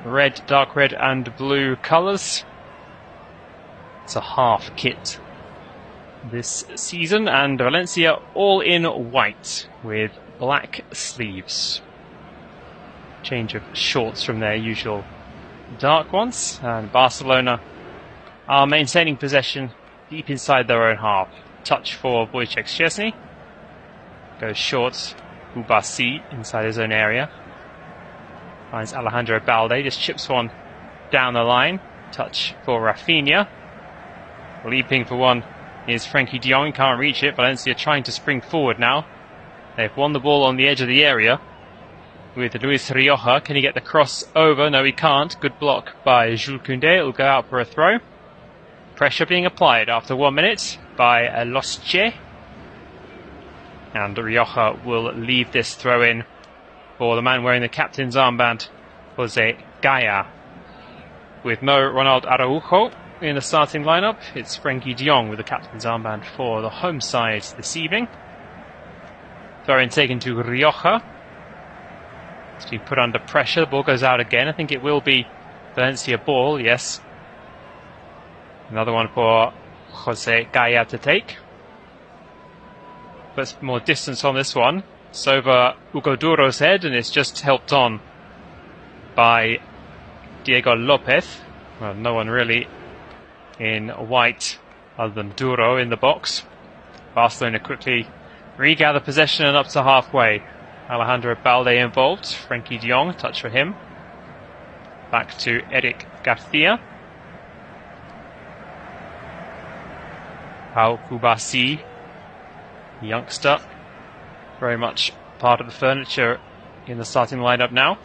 red, dark red and blue colours. It's a half kit this season, and Valencia all in white with black sleeves. Change of shorts from their usual dark ones, and Barcelona are maintaining possession deep inside their own half. Touch for Wojciech Szczesny. Goes short, Ubasi inside his own area. Finds Alejandro Balde, just chips one down the line. Touch for Raphinha. Leaping for one is Frenkie de Jong, can't reach it. Valencia trying to spring forward now. They've won the ball on the edge of the area with Luis Rioja. Can he get the cross over? No, he can't. Good block by Jules Koundé. It'll go out for a throw. Pressure being applied after 1 minute by Losche. And Rioja will leave this throw in for the man wearing the captain's armband, Jose Gaya. With no Ronald Araujo in the starting lineup, it's Frenkie de Jong with the captain's armband for the home side this evening. Throw in taken to Rioja. It's been put under pressure. The ball goes out again. I think it will be Valencia ball, yes. Another one for Jose Gaya to take. But more distance on this one. It's over Hugo Duro's head, and it's just helped on by Diego Lopez. Well, no one really in white other than Duro in the box. Barcelona quickly regather possession and up to halfway. Alejandro Balde involved. Frenkie de Jong, touch for him. Back to Eric Garcia. Pau Kubasi, youngster, very much part of the furniture in the starting lineup now.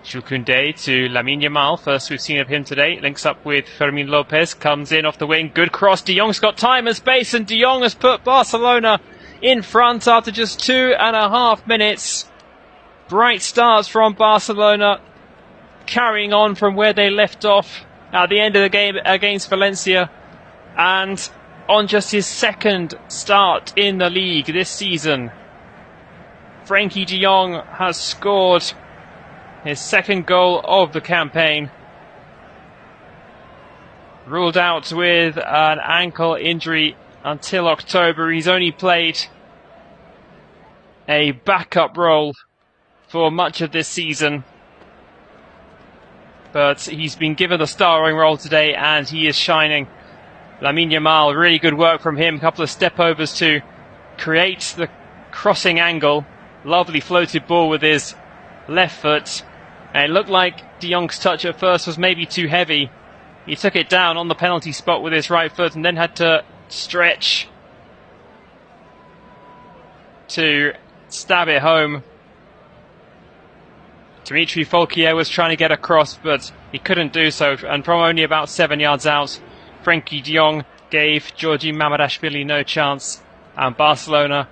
Jules Koundé to Lamine Yamal, first we've seen of him today. Links up with Fermin Lopez, comes in off the wing, good cross. De Jong's got time and space, and De Jong has put Barcelona in front after just 2.5 minutes. Bright starts from Barcelona, carrying on from where they left off at the end of the game against Valencia, and on just his second start in the league this season, Frenkie de Jong has scored his second goal of the campaign. Ruled out with an ankle injury until October. He's only played a backup role for much of this season, but he's been given the starring role today and he is shining. Lamine Yamal, really good work from him. A couple of step overs to create the crossing angle. Lovely floated ball with his left foot. And it looked like De Jong's touch at first was maybe too heavy. He took it down on the penalty spot with his right foot and then had to stretch to stab it home. Dimitri Folkier was trying to get across, but he couldn't do so. And from only about 7 yards out, Frenkie de Jong gave Georgi Mamadashvili no chance, and Barcelona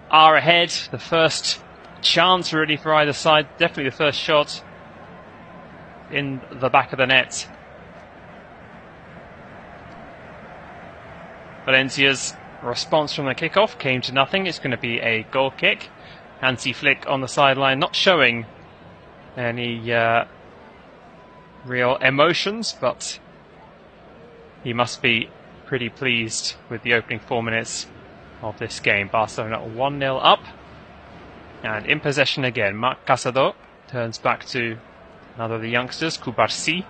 are ahead. The first chance really for either side, definitely the first shot in the back of the net. Valencia's response from the kickoff came to nothing. It's going to be a goal kick. Hansi Flick on the sideline, not showing any real emotions, but he must be pretty pleased with the opening 4 minutes of this game. Barcelona 1-0 up. And in possession again, Marc Casado turns back to another of the youngsters, Cubarsí.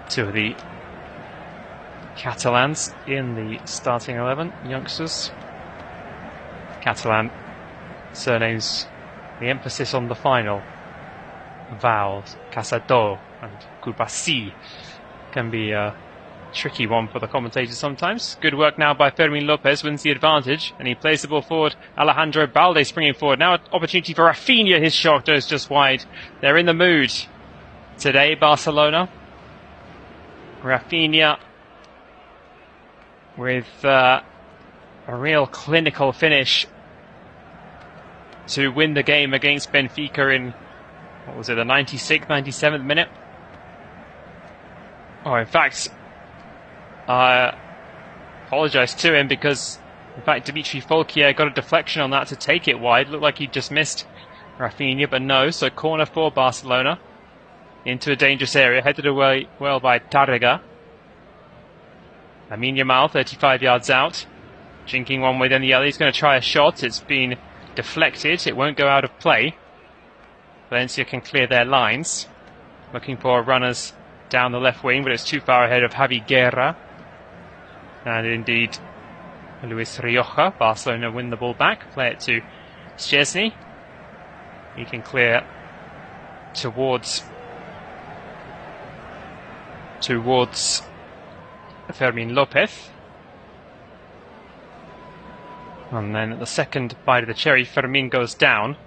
Two of the Catalans in the starting 11, youngsters. Catalan surnames, the emphasis on the final vowels, Casado and Cubarsí, can be a tricky one for the commentators sometimes. Good work now by Fermin Lopez, wins the advantage, and he plays the ball forward. Alejandro Balde springing forward. Now an opportunity for Raphinha. His shot goes just wide. They're in the mood today, Barcelona. Raphinha with a real clinical finish to win the game against Benfica in, what was it, the 96th, 97th minute? Oh, in fact, I apologise to him because, in fact, Dimitri Folkier got a deflection on that to take it wide. Looked like he just missed Raphinha, but no. So corner for Barcelona. into a dangerous area, headed away well by Tarrega. Lamine Yamal, 35 yards out, jinking one way then the other. He's going to try a shot. It's been deflected. It won't go out of play. Valencia can clear their lines. Looking for runners down the left wing, but it's too far ahead of Javi Guerra. And indeed, Luis Rioja. Barcelona win the ball back. Play it to Szczesny. He can clear towards Fermin Lopez. And then at the second bite of the cherry, Fermin goes down.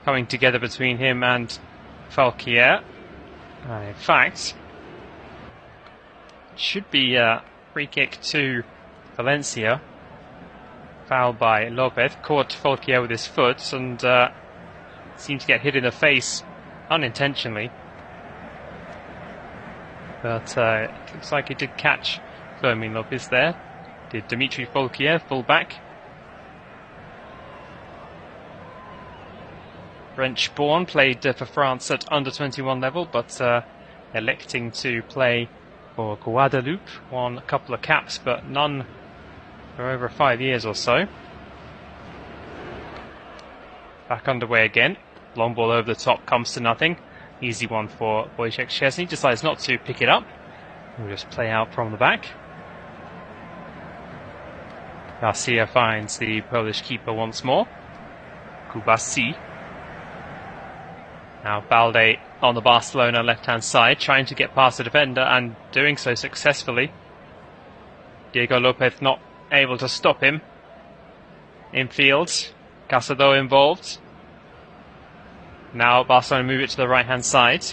Coming together between him and Falquier. In fact, it should be a free kick to Valencia. Foul by Lopez. Caught Falquier with his foot and seemed to get hit in the face unintentionally. But it looks like he did catch Fermin Lopez there. Did Dimitri Falquier, full-back. French-born, played for France at under-21 level, but electing to play for Guadeloupe. Won a couple of caps, but none for over 5 years or so. Back underway again. Long ball over the top, comes to nothing. Easy one for Wojciech Szczesny. Decides not to pick it up. We'll just play out from the back. Garcia finds the Polish keeper once more. Kubasi. Now Balde on the Barcelona left-hand side, trying to get past the defender and doing so successfully. Diego Lopez not able to stop him. Infield, Casado involved. Now Barcelona move it to the right-hand side.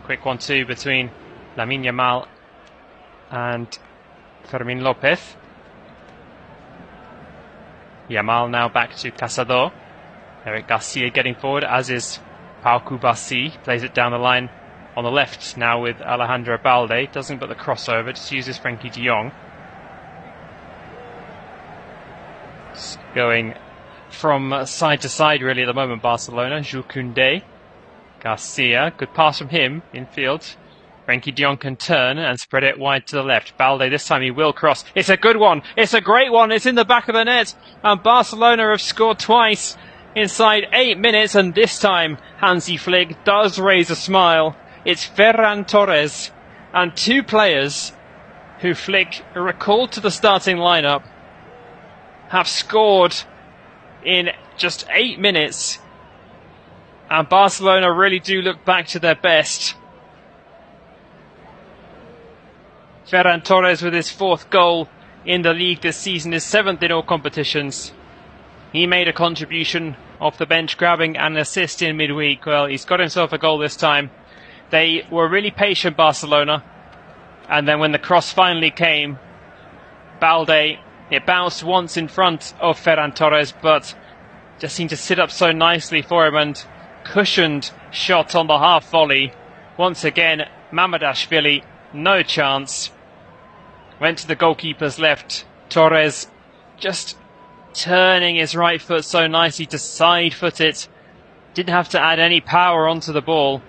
Quick 1-2 between Lamine Yamal and Fermin Lopez. Yamal now back to Casado. Eric Garcia getting forward, as is Pau Kubasi. Plays it down the line on the left now with Alejandro Balde. Doesn't put the crossover, just uses Frenkie de Jong. Just going from side to side really at the moment, Barcelona. Jules Koundé. Garcia, good pass from him infield. Frenkie de Jong can turn and spread it wide to the left. Balde, this time he will cross. It's a good one. It's a great one. It's in the back of the net. And Barcelona have scored twice inside 8 minutes. And this time, Hansi Flick does raise a smile. It's Ferran Torres and two players who Flick recalled to the starting lineup have scored in just 8 minutes. And Barcelona really do look back to their best. Ferran Torres with his 4th goal in the league this season, his 7th in all competitions. He made a contribution off the bench, grabbing an assist in midweek. Well, he's got himself a goal this time. They were really patient, Barcelona. And then when the cross finally came, Balde, it bounced once in front of Ferran Torres, but just seemed to sit up so nicely for him and cushioned shot on the half volley. Once again, Mamadashvili, no chance. Went to the goalkeeper's left. Torres just turning his right foot so nicely to side foot it. Didn't have to add any power onto the ball.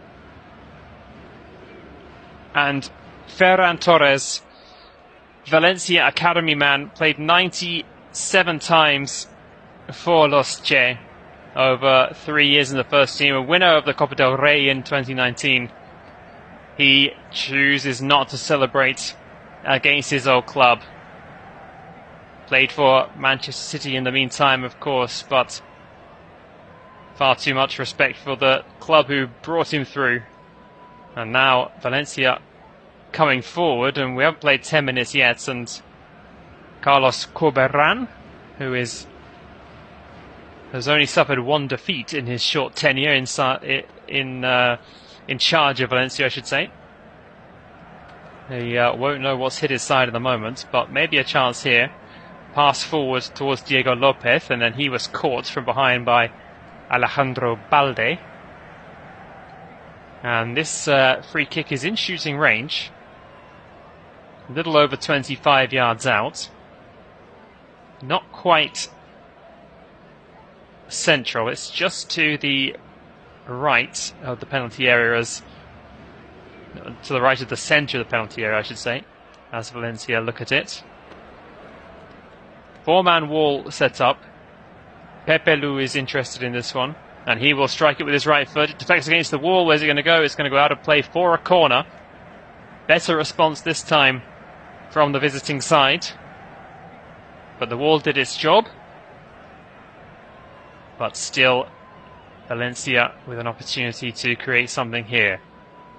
And Ferran Torres, Valencia Academy man, played 97 times for Los Che over 3 years in the first team. A winner of the Copa del Rey in 2019. He chooses not to celebrate against his old club. Played for Manchester City in the meantime, of course, but far too much respect for the club who brought him through. And now Valencia coming forward, and we haven't played 10 minutes yet, and Carlos Corberán, who has only suffered one defeat in his short tenure in charge of Valencia, I should say. He won't know what's hit his side at the moment, but maybe a chance here. Pass forward towards Diego Lopez, and then he was caught from behind by Alejandro Balde. And this free kick is in shooting range. A little over 25 yards out. Not quite central, it's just to the right of the penalty area, to the right of the centre of the penalty area, I should say, as Valencia look at it. 4-man wall set up. Pepe Lu is interested in this one, and he will strike it with his right foot. It deflects against the wall. Where's it going to go? It's going to go out of play for a corner. Better response this time from the visiting side. But the wall did its job. But still, Valencia with an opportunity to create something here.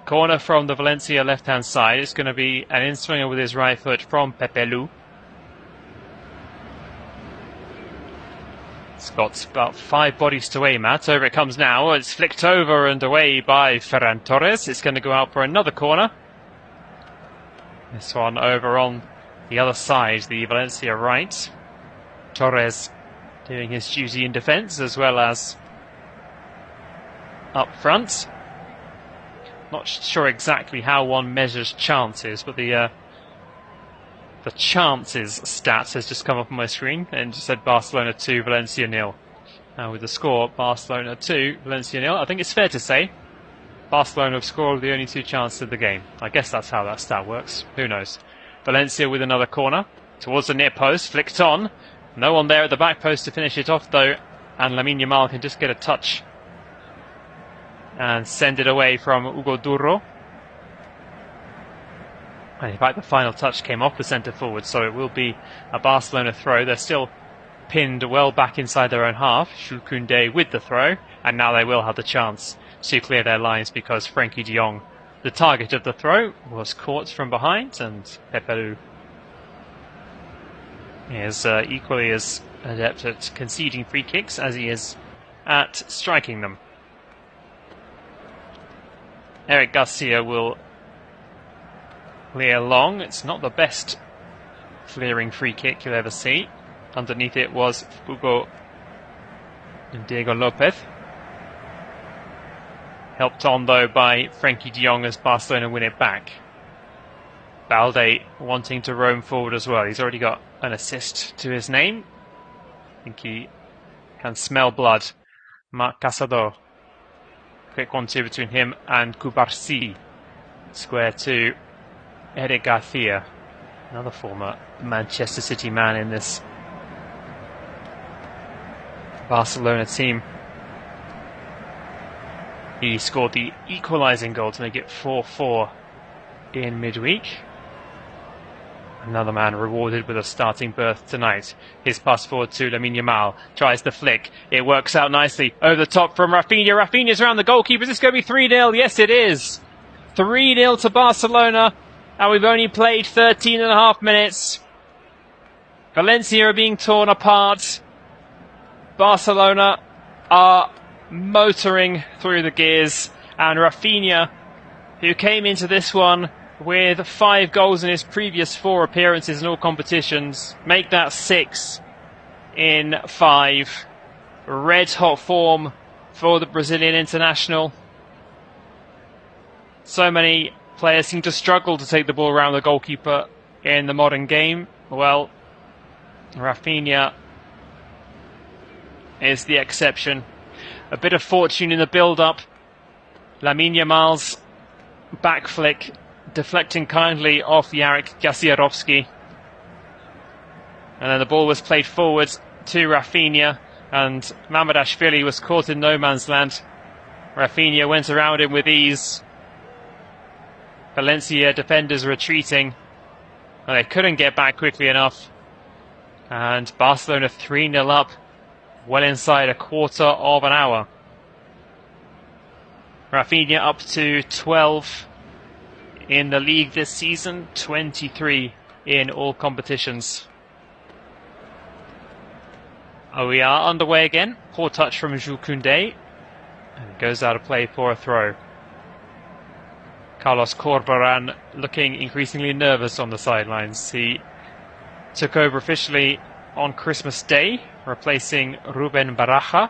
Corner from the Valencia left-hand side. It's going to be an in-swinger with his right foot from Pepe Lu. It's got about 5 bodies to aim at. Over it comes now. It's flicked over and away by Ferran Torres. It's going to go out for another corner. This one over on the other side, the Valencia right. Torres doing his duty in defence as well as up front. Not sure exactly how one measures chances, but the chances stat has just come up on my screen and just said Barcelona 2, Valencia 0. Now with the score, Barcelona 2, Valencia 0, I think it's fair to say Barcelona have scored the only 2 chances of the game. I guess that's how that stat works. Who knows? Valencia with another corner towards the near post, flicked on. No one there at the back post to finish it off though, and Lamine Yamal can just get a touch and send it away from Hugo Duro. And in fact, the final touch came off the centre forward, so it will be a Barcelona throw. They're still pinned well back inside their own half. Jules Koundé with the throw, and now they will have the chance to clear their lines because Frenkie de Jong, the target of the throw, was caught from behind, and Pepe Lu is equally as adept at conceding free kicks as he is at striking them. Eric Garcia will clear long. It's not the best clearing free kick you'll ever see. Underneath it was Hugo and Diego Lopez. Helped on though by Frenkie de Jong as Barcelona win it back. Balde wanting to roam forward as well. He's already got an assist to his name. I think he can smell blood. Marc Casador. Quick 1-2 between him and Cubarsí. Square to Eric Garcia, another former Manchester City man in this Barcelona team. He scored the equalising goal to make it 4-4 in midweek. Another man rewarded with a starting berth tonight. His pass forward to Lamine Yamal. Tries the flick. It works out nicely. Over the top from Raphinha. Raphinha's around the goalkeeper. Is this going to be 3-0? Yes, it is. 3-0 to Barcelona. And we've only played 13.5 minutes. Valencia are being torn apart. Barcelona are motoring through the gears. And Raphinha, who came into this one with 5 goals in his previous 4 appearances in all competitions, make that 6 in 5. Red hot form for the Brazilian international. So many players seem to struggle to take the ball around the goalkeeper in the modern game. Well, Raphinha is the exception. A bit of fortune in the build-up. Lamine Yamal's back flick deflecting kindly off Jarek Gasiarowski. And then the ball was played forward to Raphinha, and Mamardashvili was caught in no man's land. Raphinha went around him with ease. Valencia defenders retreating. And they couldn't get back quickly enough. And Barcelona 3-0 up, well inside a quarter of an hour. Raphinha up to 12 in the league this season, 23 in all competitions. Oh, we are underway again. Poor touch from Jules Koundé. And it goes out of play for a throw. Carlos Corberán looking increasingly nervous on the sidelines. He took over officially on Christmas Day, replacing Ruben Baraja.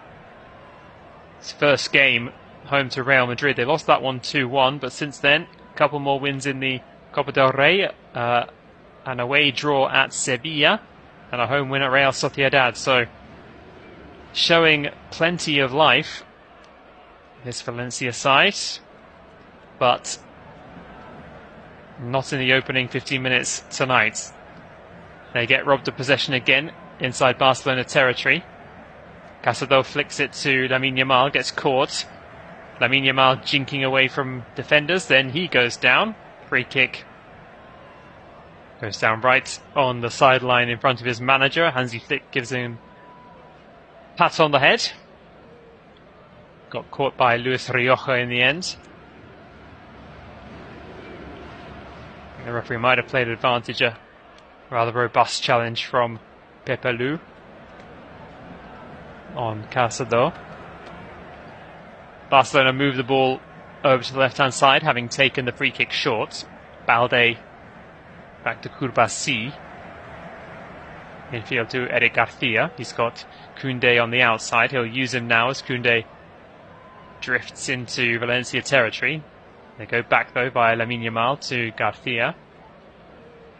His first game home to Real Madrid. They lost that one 2-1, but since then, a couple more wins in the Copa del Rey, an away draw at Sevilla, and a home win at Real Sociedad. So, showing plenty of life. this Valencia side, but not in the opening 15 minutes tonight. They get robbed of possession again inside Barcelona territory. Casado flicks it to Lamine Yamal, gets caught. Lamine Yamal jinking away from defenders, then he goes down. Free kick goes down right on the sideline in front of his manager. Hansi Flick gives him a pat on the head. Got caught by Luis Rioja in the end. The referee might have played advantage, a rather robust challenge from Pepelu on Casado. Barcelona move the ball over to the left-hand side, having taken the free kick short. Balde back to Kurbasi. Infield to Eric Garcia. He's got Koundé on the outside. He'll use him now as Koundé drifts into Valencia territory. They go back though via Lamine Yamal to Garcia.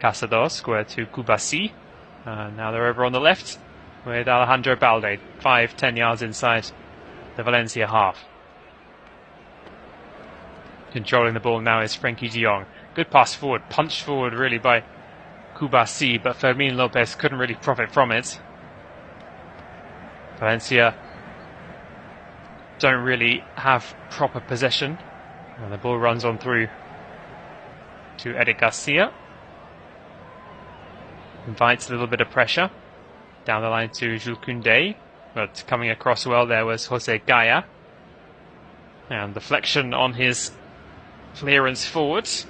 Casado square to Kubasi. Now they're over on the left with Alejandro Balde, 5-10 yards inside the Valencia half. Controlling the ball now is Frenkie de Jong. Good pass forward, punch forward really by Kubasi, but Fermin Lopez couldn't really profit from it. Valencia don't really have proper possession. And the ball runs on through to Eric Garcia. Invites a little bit of pressure. Down the line to Jules Koundé. But coming across well there was Jose Gaya. And deflection on his clearance forwards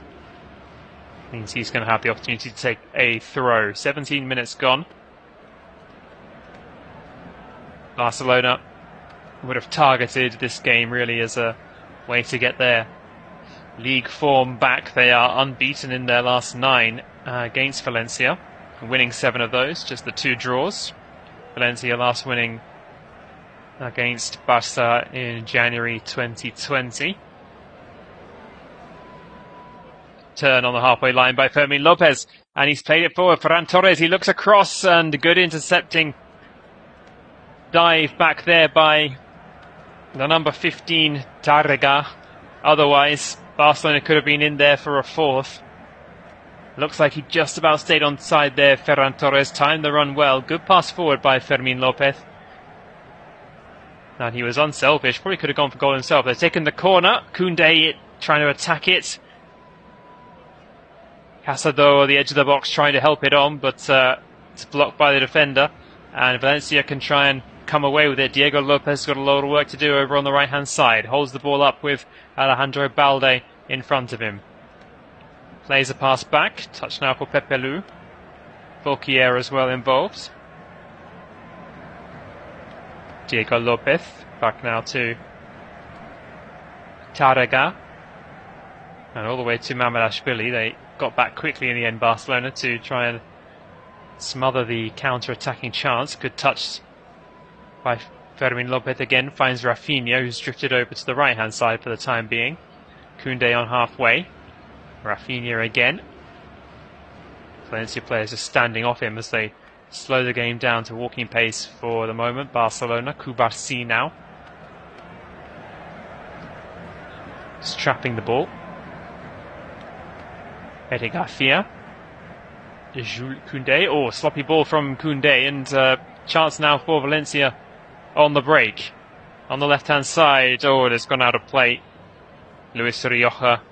means he's going to have the opportunity to take a throw. 17 minutes gone. Barcelona would have targeted this game really as a way to get their league form back. They are unbeaten in their last 9 against Valencia, winning 7 of those, just the 2 draws. Valencia last winning against Barca in January 2020. Turn on the halfway line by Fermin Lopez, and he's played it forward. Ferran Torres, he looks across, and good intercepting dive back there by the number 15 Tárrega. Otherwise Barcelona could have been in there for a 4th. Looks like he just about stayed on side there. Ferran Torres timed the run well. Good pass forward by Fermin Lopez. And he was unselfish, probably could have gone for goal himself. They've taken the corner. Koundé trying to attack it. Casado on the edge of the box trying to help it on, but it's blocked by the defender. And Valencia can try and come away with it. Diego Lopez got a lot of work to do over on the right hand side. Holds the ball up with Alejandro Balde in front of him. Plays a pass back. Touch now for Pepelu. Fauquier as well involved. Diego Lopez back now to Tárrega. And all the way to Mamardashvili. They got back quickly in the end, Barcelona, to try and smother the counter-attacking chance. Good touch by Fermin Lopez again. Finds Raphinha, who's drifted over to the right-hand side for the time being. Koundé on halfway. Raphinha again. Valencia players are standing off him as they slow the game down to walking pace for the moment. Barcelona, Kubarsi now. Just trapping the ball. Eric Garcia. Jules Koundé. Oh, sloppy ball from Koundé, and chance now for Valencia on the break. On the left-hand side. Oh, it has gone out of play. Luis Rioja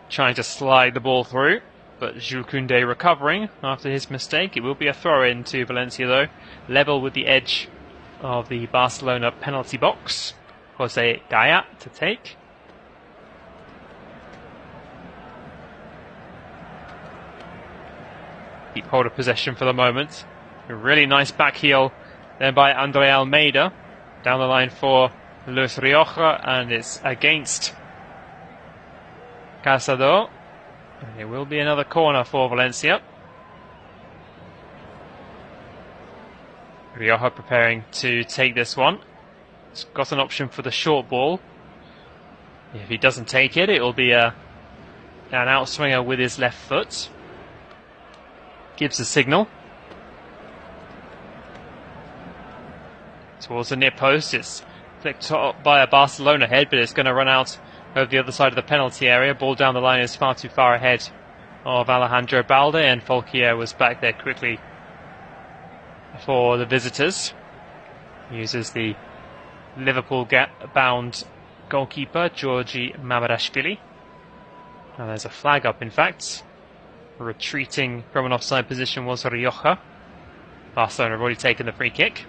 trying to slide the ball through, but Jules Koundé recovering after his mistake. It will be a throw-in to Valencia though. Level with the edge of the Barcelona penalty box. Jose Gaya to take. Keep hold of possession for the moment. A really nice back heel then by Andre Almeida. Down the line for Luis Rioja, and it's against Casado. And it will be another corner for Valencia. Rioja preparing to take this one. He's got an option for the short ball. If he doesn't take it, it will be an outswinger with his left foot. Gives a signal. Towards the near post, it's flicked by a Barcelona head, but it's going to run out over the other side of the penalty area. Ball down the line is far too far ahead of Alejandro Balde, and Folkier was back there quickly for the visitors. Uses the Liverpool-bound goalkeeper, Georgi Mamadashvili. Now there's a flag up, in fact. Retreating from an offside position was Rioja. Barcelona have already taken the free kick.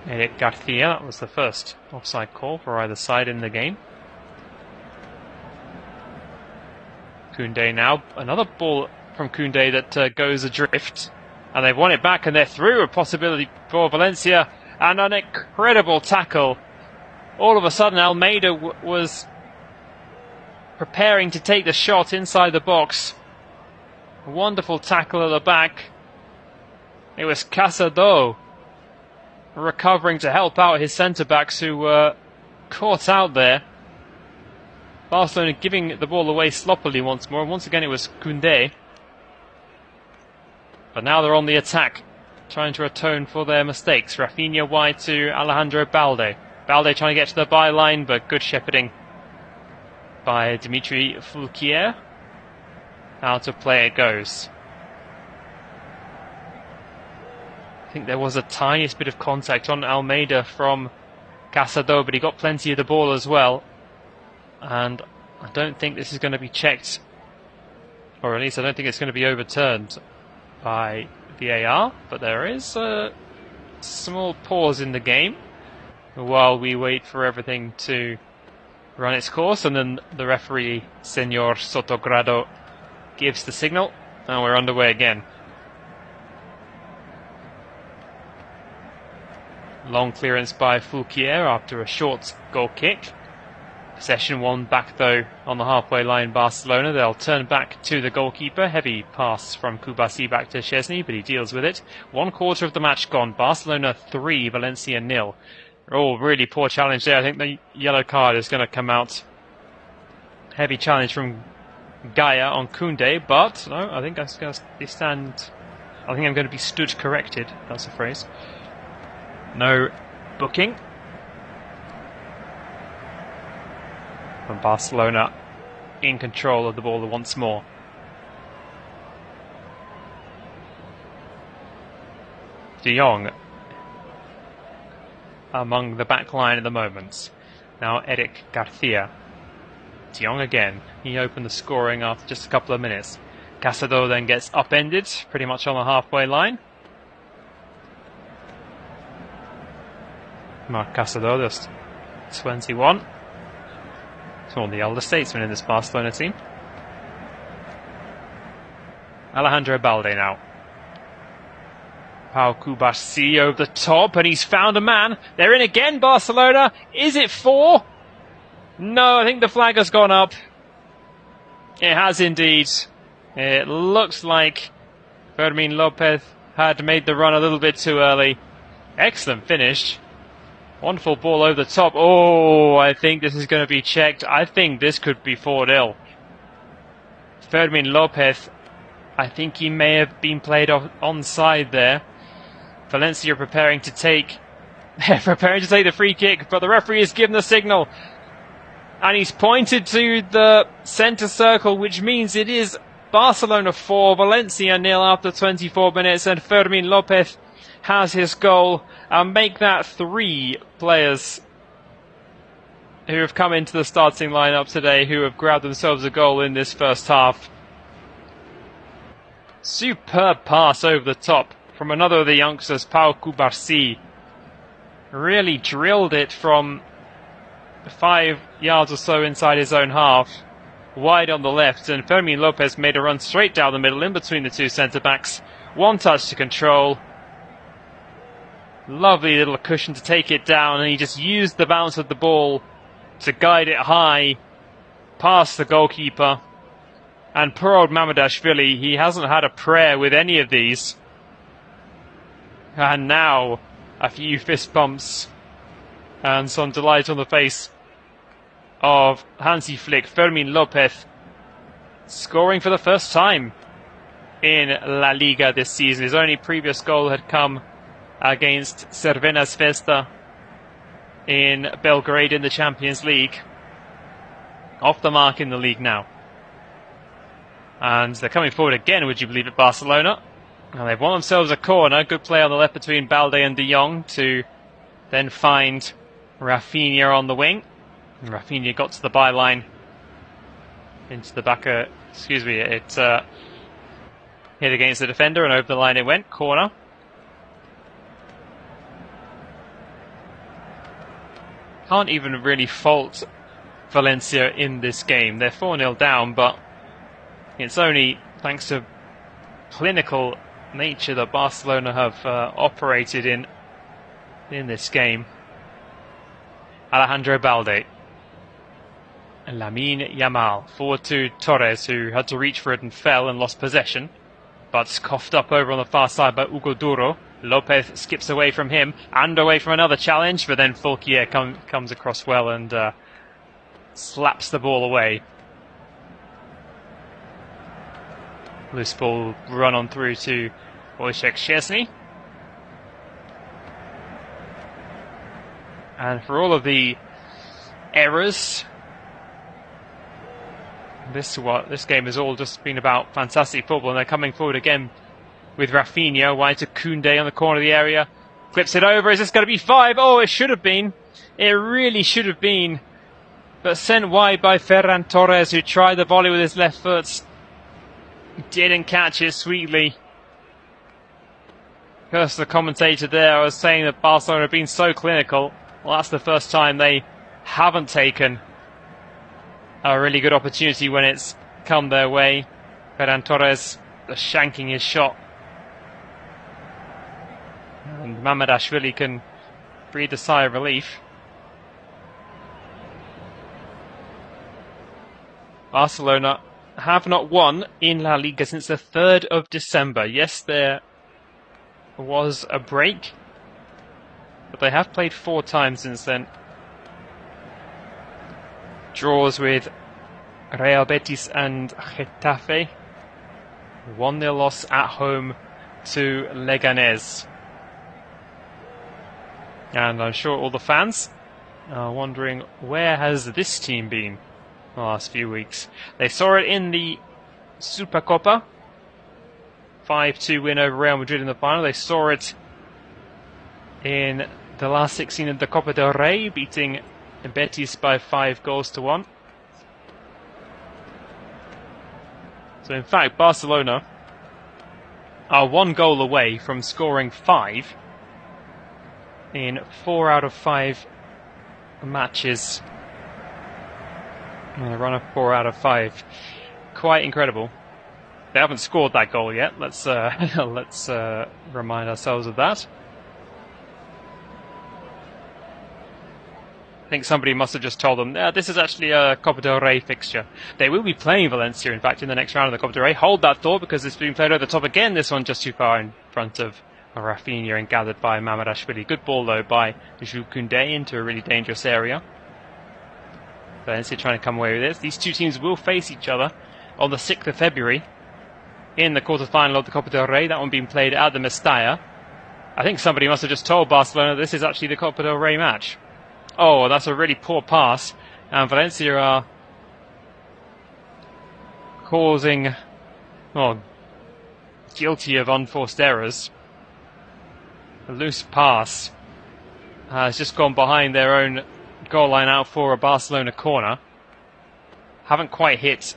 Eric Garcia, that was the first offside call for either side in the game. Koundé now, another ball from Koundé that goes adrift. And they've won it back and they're through, a possibility for Valencia. And an incredible tackle. All of a sudden Almeida was preparing to take the shot inside the box. A wonderful tackle at the back. It was Casado recovering to help out his centre-backs who were caught out there. Barcelona giving the ball away sloppily once more. Once again it was Koundé. But now they're on the attack, trying to atone for their mistakes. Raphinha wide to Alejandro Balde. Balde trying to get to the byline, but good shepherding by Dimitri Fulquier. Out of play it goes. I think there was a tiniest bit of contact on Almeida from Casado, but he got plenty of the ball as well. And I don't think this is going to be checked, or at least I don't think it's going to be overturned by VAR, but there is a small pause in the game while we wait for everything to run its course, and then the referee, Senor Sotogrado, gives the signal, and we're underway again. Long clearance by Fulquier after a short goal kick. Possession won back though on the halfway line, Barcelona. They'll turn back to the goalkeeper. Heavy pass from Kubasi back to Chesney, but he deals with it. 1/4 of the match gone. Barcelona 3, Valencia 0. Oh, really poor challenge there. I think the yellow card is going to come out. Heavy challenge from Gaia on Koundé, but no, I think I'm going to be I think I'm going to be stood corrected. That's the phrase. No booking. From Barcelona in control of the ball once more. De Jong among the back line at the moment. Now Eric Garcia. De Jong again. He opened the scoring after just a couple of minutes. Casado then gets upended pretty much on the halfway line. Marc Casado, just 21. He's one of the elder statesmen in this Barcelona team. Alejandro Balde now. Pau Kubasi over the top, and he's found a man. They're in again, Barcelona. Is it 4? No, I think the flag has gone up. It has indeed. It looks like Fermin Lopez had made the run a little bit too early. Excellent finish. Wonderful ball over the top. Oh, I think this is going to be checked. I think this could be 4-0. Fermin Lopez, I think he may have been played onside there. Valencia preparing to take the free kick, but the referee has given the signal. And he's pointed to the centre circle, which means it is Barcelona 4, Valencia 0 after 24 minutes, and Fermin Lopez has his goal, and make that 3 players who have come into the starting lineup today who have grabbed themselves a goal in this first half. Superb pass over the top from another of the youngsters, Pau Kubasi. Really drilled it from 5 yards or so inside his own half, wide on the left, and Fermin Lopez made a run straight down the middle in between the 2 centre-backs. One touch to control. Lovely little cushion to take it down, and he just used the bounce of the ball to guide it high past the goalkeeper. And poor old Mamadashvili, he hasn't had a prayer with any of these. And now a few fist bumps and some delight on the face of Hansi Flick. Fermin Lopez scoring for the first time in La Liga this season. His only previous goal had come against Cervenas Festa in Belgrade in the Champions League. Off the mark in the league now. And they're coming forward again, would you believe it, Barcelona. And they've won themselves a corner. Good play on the left between Balde and De Jong to then find Raphinha on the wing. And Raphinha got to the byline. Into the back of... Excuse me, it hit against the defender and over the line it went. Corner. Can't even really fault Valencia in this game. They're 4-0 down, but it's only thanks to clinical nature that Barcelona have operated in this game. Alejandro Balde. And Lamine Yamal. Forward to Torres, who had to reach for it and fell and lost possession. But coughed up over on the far side by Hugo Duro. Lopez skips away from him and away from another challenge, but then Fulquier comes across well and slaps the ball away. Loose ball run on through to Wojciech Szczesny. And for all of the errors, this game has all just been about fantastic football, and they're coming forward again with Raphinha, wide to Koundé on the corner of the area. Clips it over. Is this going to be 5? Oh, it should have been. It really should have been. But sent wide by Ferran Torres, who tried the volley with his left foot. Didn't catch it sweetly. Curse the commentator there. I was saying that Barcelona have been so clinical. Well, that's the first time they haven't taken a really good opportunity when it's come their way. Ferran Torres shanking his shot. And Mamardashvili can breathe a sigh of relief. Barcelona have not won in La Liga since the 3rd of December. Yes, there was a break, but they have played 4 times since then. Draws with Real Betis and Getafe. 1-0 loss at home to Leganés. And I'm sure all the fans are wondering, where has this team been the last few weeks? They saw it in the Supercopa. 5-2 win over Real Madrid in the final. They saw it in the last 16 of the Copa del Rey, beating Betis by 5-1. So in fact, Barcelona are 1 goal away from scoring 5 in 4 out of 5 matches. A run of 4 out of 5. Quite incredible. They haven't scored that goal yet. Let's remind ourselves of that. I think somebody must have just told them, this is actually a Copa del Rey fixture. They will be playing Valencia, in fact, in the next round of the Copa del Rey. Hold that thought, because it's being played over the top again. This one just too far in front of Raphinha and gathered by Mamardashvili. Good ball, though, by Jules Koundé into a really dangerous area. Valencia trying to come away with this. These two teams will face each other on the 6th of February in the quarter-final of the Copa del Rey. That one being played at the Mestalla. I think somebody must have just told Barcelona this is actually the Copa del Rey match. Oh, that's a really poor pass. And Valencia are causing, well, guilty of unforced errors. A loose pass has just gone behind their own goal line out for a Barcelona corner. Haven't quite hit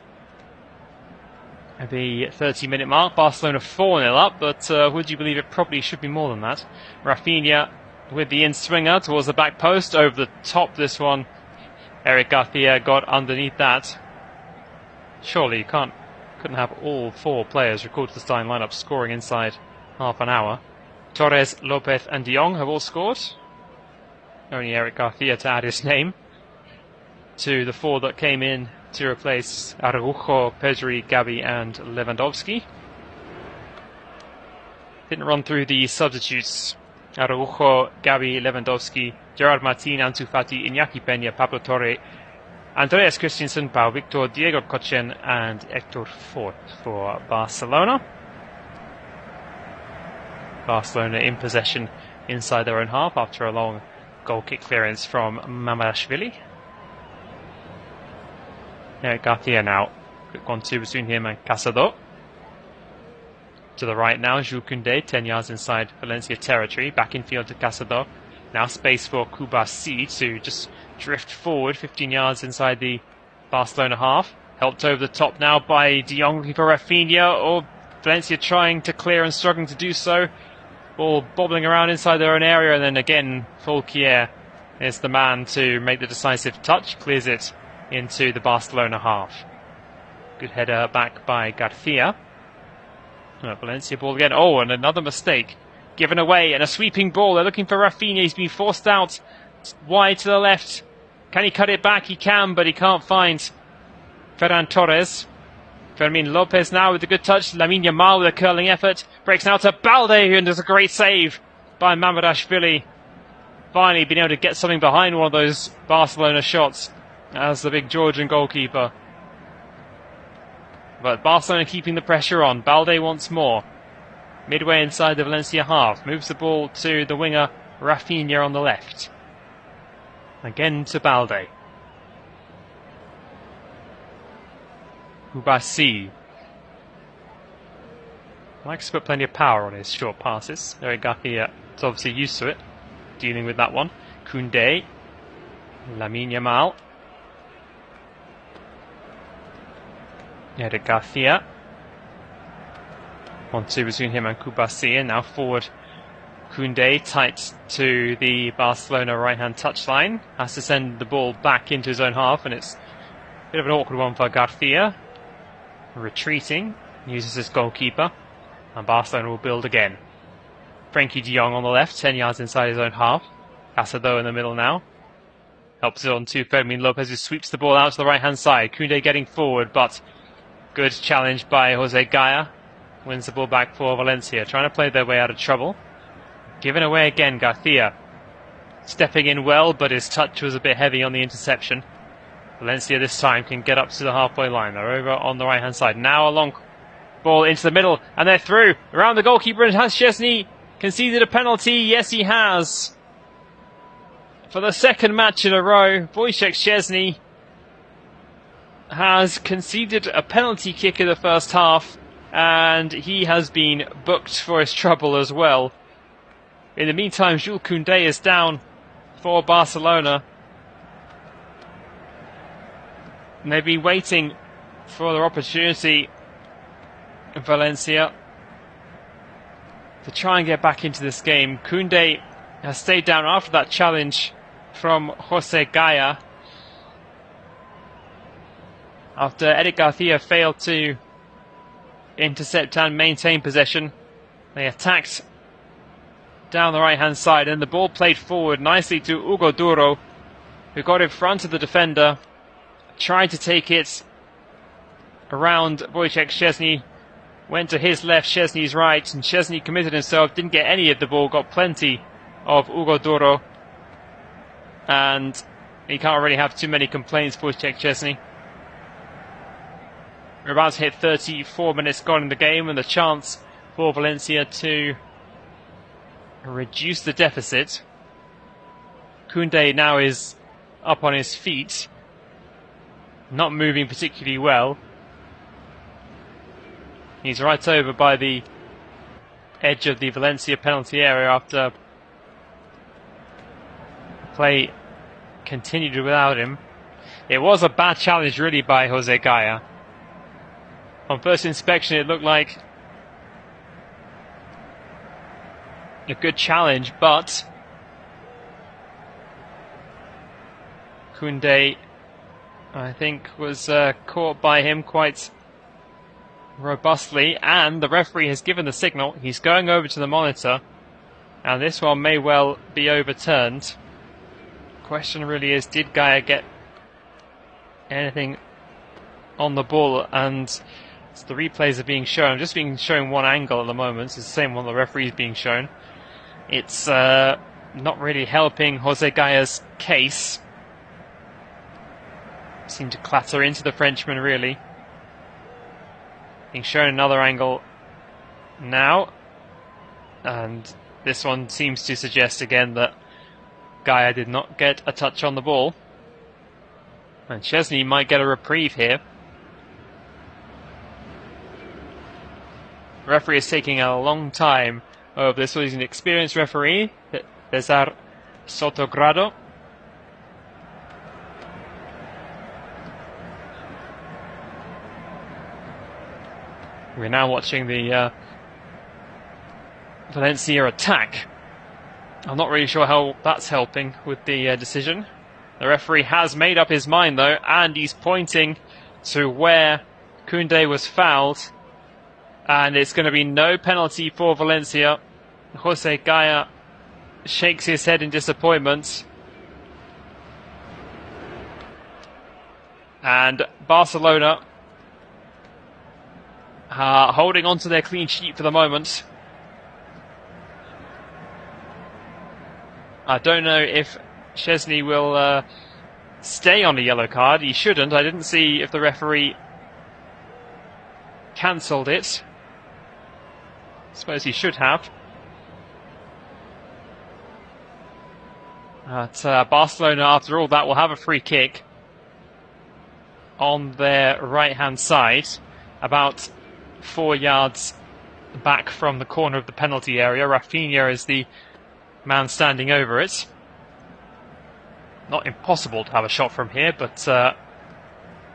the 30-minute mark. Barcelona 4-0 up, but would you believe it probably should be more than that. Raphinha with the in-swinger towards the back post, over the top this one. Eric Garcia got underneath that. Surely you couldn't have all 4 players recorded to the starting lineup scoring inside half an hour. Torres, Lopez and De Jong have all scored. Only Eric Garcia to add his name to the 4 that came in to replace Araujo, Pedri, Gavi and Lewandowski. Didn't run through the substitutes. Araujo, Gavi, Lewandowski, Gerard Martin, Ansu Fati, Iñaki Peña, Pablo Torre, Andreas Christensen, Pau Victor, Diego Cochen and Hector Fort for Barcelona. Barcelona in possession inside their own half after a long Goal kick clearance from Mamashvili. Eric Garcia now. Quick 1-2 between him and Casado. To the right now, Jules Koundé, 10 yards inside Valencia territory. Back in field to Casado. Now space for Kubasi to just drift forward 15 yards inside the Barcelona half. Helped over the top now by De Jong looking for Raphinha, or Valencia trying to clear and struggling to do so. Ball bobbling around inside their own area, and then again Fulquier is the man to make the decisive touch. Clears it into the Barcelona half. Good header back by Garcia. Valencia ball again. Oh, and another mistake. Given away, and a sweeping ball. They're looking for Raphinha. He's been forced out wide to the left. Can he cut it back? He can, but he can't find Ferran Torres. Fermin Lopez now with a good touch. Lamine Yamal with a curling effort. Breaks now to Balde, and does a great save by Mamardashvili. Finally been able to get something behind one of those Barcelona shots as the big Georgian goalkeeper. But Barcelona keeping the pressure on. Balde once more. Midway inside the Valencia half. Moves the ball to the winger Raphinha on the left. Again to Balde. Ubasi likes to put plenty of power on his short passes. Eric Garcia is obviously used to it, dealing with that one. Koundé. Lamine Yamal. Eric Garcia. 1-2 between him and Kubasi, and now forward Koundé tight to the Barcelona right-hand touchline. Has to send the ball back into his own half, and it's a bit of an awkward one for Garcia. Retreating, uses his goalkeeper, and Barcelona will build again. Frenkie de Jong on the left, 10 yards inside his own half. Casado in the middle now. Helps it on to Fermin Lopez, who sweeps the ball out to the right-hand side. Koundé getting forward, but good challenge by Jose Gaya. Wins the ball back for Valencia, trying to play their way out of trouble. Given away again, Garcia. Stepping in well, but his touch was a bit heavy on the interception. Valencia this time can get up to the halfway line. They're over on the right-hand side. Now a long ball into the middle, and they're through. Around the goalkeeper, and has Szczesny conceded a penalty? Yes, he has. For the second match in a row, Wojciech Szczesny has conceded a penalty kick in the first half, and he has been booked for his trouble as well. In the meantime, Jules Koundé is down for Barcelona. And they've been waiting for their opportunity in Valencia to try and get back into this game. Koundé has stayed down after that challenge from Jose Gaya. After Eric Garcia failed to intercept and maintain possession, they attacked down the right hand side, and the ball played forward nicely to Hugo Duro, who got in front of the defender, tried to take it around Wojciech Szczesny, went to his left, Szczesny's right, and Szczesny committed himself, didn't get any of the ball, got plenty of Hugo Duro, and he can't really have too many complaints for Wojciech Szczesny. We're about to hit 34 minutes gone in the game, and the chance for Valencia to reduce the deficit. Koundé now is up on his feet, not moving particularly well. He's right over by the edge of the Valencia penalty area after play continued without him. It was a bad challenge really by Jose Gaya. On first inspection it looked like a good challenge, but Koundé, I think, was caught by him quite robustly, and the referee has given the signal. He's going over to the monitor, and this one may well be overturned. Question really is, did Gaya get anything on the ball? And the replays are being shown. I'm just being shown one angle at the moment. It's the same one the referee is being shown. It's not really helping Jose Gaya's case. Seemed to clatter into the Frenchman, really. Being shown another angle now. And this one seems to suggest again that Gaia did not get a touch on the ball. And Szczesny might get a reprieve here. The referee is taking a long time over this. He's an experienced referee, Cesar Sotogrado. We're now watching the Valencia attack. I'm not really sure how that's helping with the decision. The referee has made up his mind though, and he's pointing to where Koundé was fouled. And it's going to be no penalty for Valencia. Jose Gaia shakes his head in disappointment. And Barcelona holding on to their clean sheet for the moment. I don't know if Szczesny will stay on a yellow card. He shouldn't. I didn't see if the referee cancelled it. I suppose he should have. Barcelona, after all that, will have a free kick on their right-hand side, about 4 yards back from the corner of the penalty area. Raphinha is the man standing over it. Not impossible to have a shot from here, but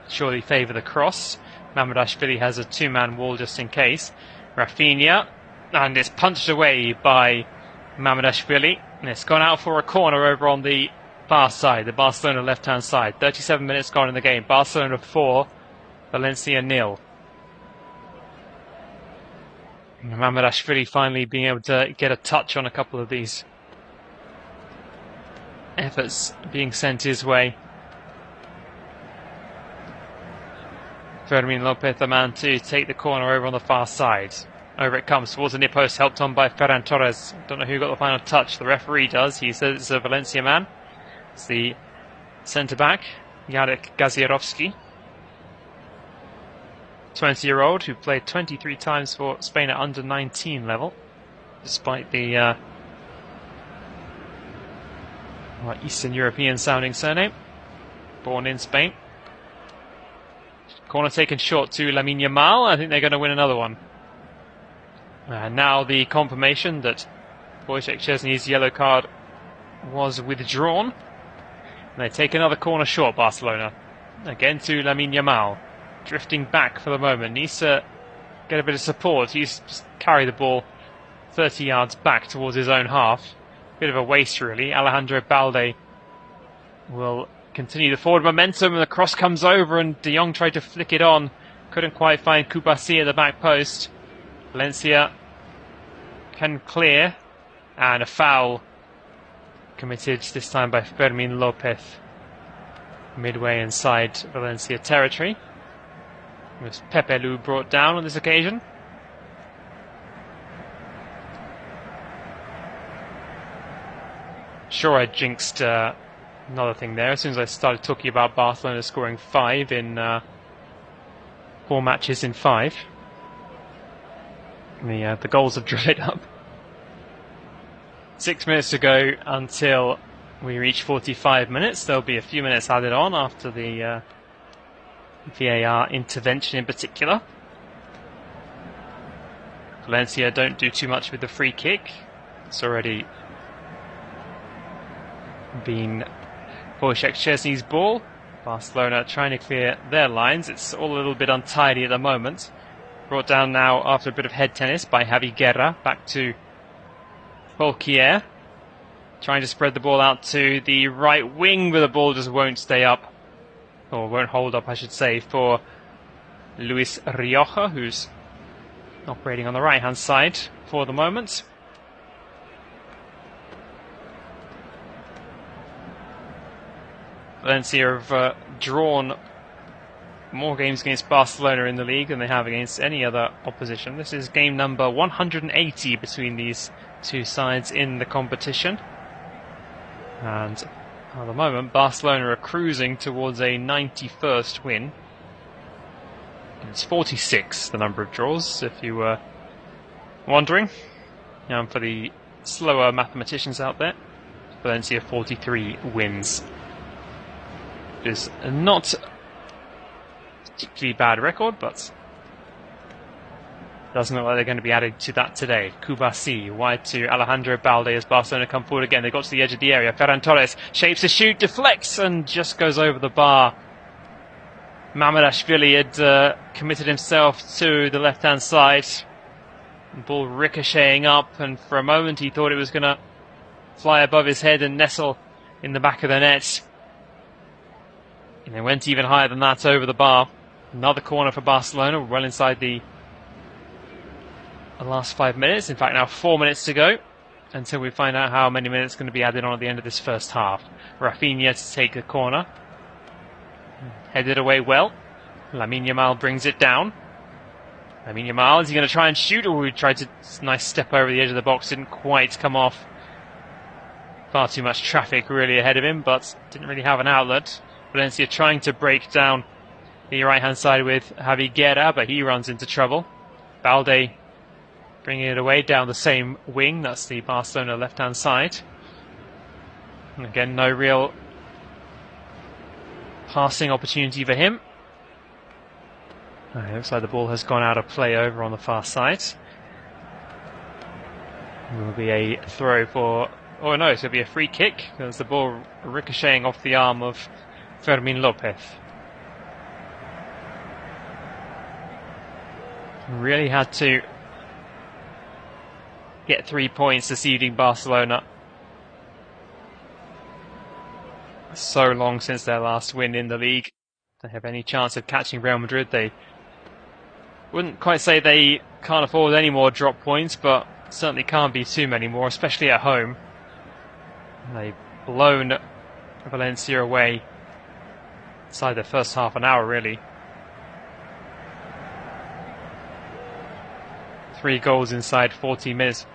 surely favour the cross. Mamardashvili has a two-man wall just in case. Raphinha, and it's punched away by Mamardashvili. And it's gone out for a corner over on the far side, the Barcelona left-hand side. 37 minutes gone in the game. Barcelona 4, Valencia 0. Mamardashvili finally being able to get a touch on a couple of these efforts being sent his way. Fermin Lopez, the man to take the corner over on the far side. Over it comes towards the near post, helped on by Ferran Torres. Don't know who got the final touch. The referee does. He says it's a Valencia man. It's the centre-back, Jarek Gazierovski. 20-year-old who played 23 times for Spain at under-19 level, despite the Eastern European sounding surname. Born in Spain. Corner taken short to Lamine Yamal. I think they're going to win another one. And now the confirmation that Wojciech Szczesny's yellow card was withdrawn. And they take another corner short, Barcelona. Again to Lamine Yamal. Drifting back for the moment. Needs to get a bit of support. He's just carried the ball 30 yards back towards his own half. Bit of a waste, really. Alejandro Balde will continue the forward momentum, and the cross comes over, and De Jong tried to flick it on. Couldn't quite find Kubasi at the back post. Valencia can clear, and a foul committed this time by Fermin Lopez. Midway inside Valencia territory. It was Pepe Lu brought down on this occasion. Sure, I jinxed another thing there. As soon as I started talking about Barcelona scoring 5 in 4 matches in 5. The goals have dried up. 6 minutes to go until we reach 45 minutes. There'll be a few minutes added on after the VAR intervention in particular. Valencia don't do too much with the free kick. It's already been Wojciech Szczesny's ball. Barcelona trying to clear their lines. It's all a little bit untidy at the moment. Brought down now after a bit of head tennis by Javi Guerra. Back to Polquier. Trying to spread the ball out to the right wing, but the ball just won't stay up. Or won't hold up, I should say, for Luis Rioja, who's operating on the right-hand side for the moment. Valencia have drawn more games against Barcelona in the league than they have against any other opposition. This is game number 180 between these two sides in the competition. And at the moment, Barcelona are cruising towards a 91st win. It's 46, the number of draws, if you were wondering. For the slower mathematicians out there. Valencia 43 wins. It is not a particularly bad record, but doesn't look like they're going to be added to that today. Kubasi wide to Alejandro Balde as Barcelona come forward again. They got to the edge of the area. Ferran Torres shapes a shoot, deflects, and just goes over the bar. Mamardashvili had committed himself to the left-hand side. The ball ricocheting up, and for a moment he thought it was going to fly above his head and nestle in the back of the net. And it went even higher than that over the bar. Another corner for Barcelona, well inside the last 5 minutes. In fact, now 4 minutes to go until we find out how many minutes are going to be added on at the end of this first half. Raphinha to take the corner. Headed away well. Lamine Yamal brings it down. Lamine Yamal, is he going to try and shoot? Or he tried to nice step over the edge of the box, didn't quite come off. Far too much traffic really ahead of him, but didn't really have an outlet. Valencia trying to break down the right-hand side with Javi Guerra, but he runs into trouble. Balde bringing it away down the same wing. That's the Barcelona left-hand side. And again, no real passing opportunity for him. It looks like the ball has gone out of play over on the far side. It will be a throw for... Oh no, it's going to be a free kick. There's the ball ricocheting off the arm of Fermin Lopez. Really had to get 3 points this evening, Barcelona. So long since their last win in the league. If they have any chance of catching Real Madrid, they wouldn't quite say they can't afford any more drop points, but certainly can't be too many more, especially at home. They've blown Valencia away inside the first half an hour, really. 3 goals inside 40 minutes.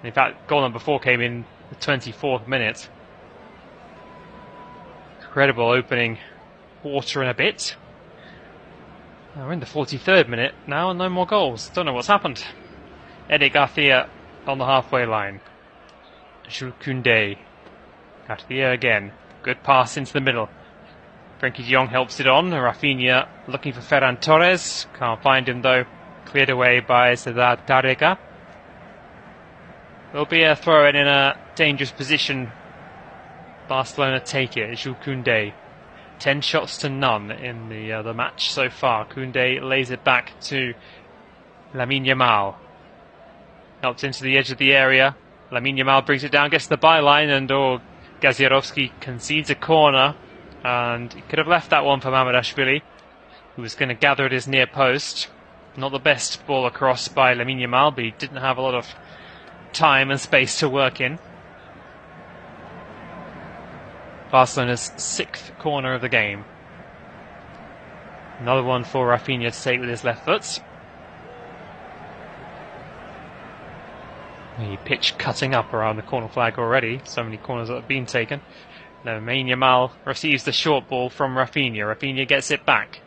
In fact, goal number 4 came in the 24th minute. Incredible opening quarter and a bit. We're in the 43rd minute now and no more goals. Don't know what's happened. Eddie Garcia on the halfway line. Jules Koundé. Garcia again. Good pass into the middle. Frenkie de Jong helps it on. Raphinha looking for Ferran Torres. Can't find him though. Cleared away by Cedar Tarrega. There'll be a throw in a dangerous position. Barcelona take it. Jules Koundé. 10 shots to none in the match so far. Koundé lays it back to Lamine Yamal. Helped into the edge of the area. Lamine Yamal brings it down, gets to the byline, and Gazirovski concedes a corner. And he could have left that one for Mamardashvili, who was going to gather at his near post. Not the best ball across by Lamine Yamal, but he didn't have a lot of time and space to work in. Barcelona's 6th corner of the game. Another one for Raphinha to take with his left foot. The pitch cutting up around the corner flag already. So many corners that have been taken. Lamine Yamal receives the short ball from Raphinha. Raphinha gets it back.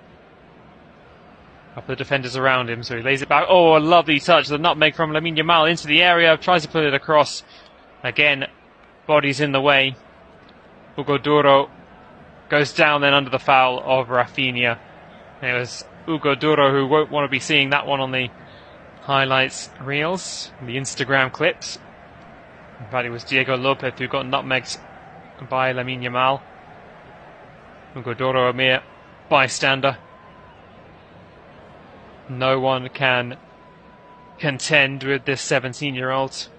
Up the defenders around him, so he lays it back. Oh, a lovely touch. The nutmeg from Lamine Yamal into the area. Tries to put it across. Again, body's in the way. Hugo Duro goes down then under the foul of Raphinha. It was Hugo Duro who won't want to be seeing that one on the highlights reels, the Instagram clips. In fact, it was Diego Lopez who got nutmegged by Lamine Yamal. Hugo Duro, a mere bystander. No one can contend with this 17-year-old.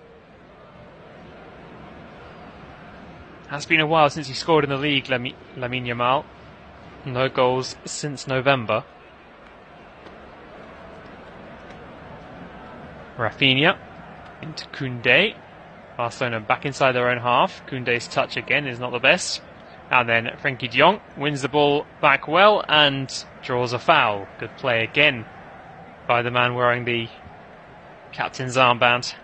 Has been a while since he scored in the league, Lamine Yamal. No goals since November. Raphinha into Koundé. Barcelona back inside their own half. Koundé's touch again is not the best. And then Frenkie de Jong wins the ball back well and draws a foul. Good play again by the man wearing the captain's armband.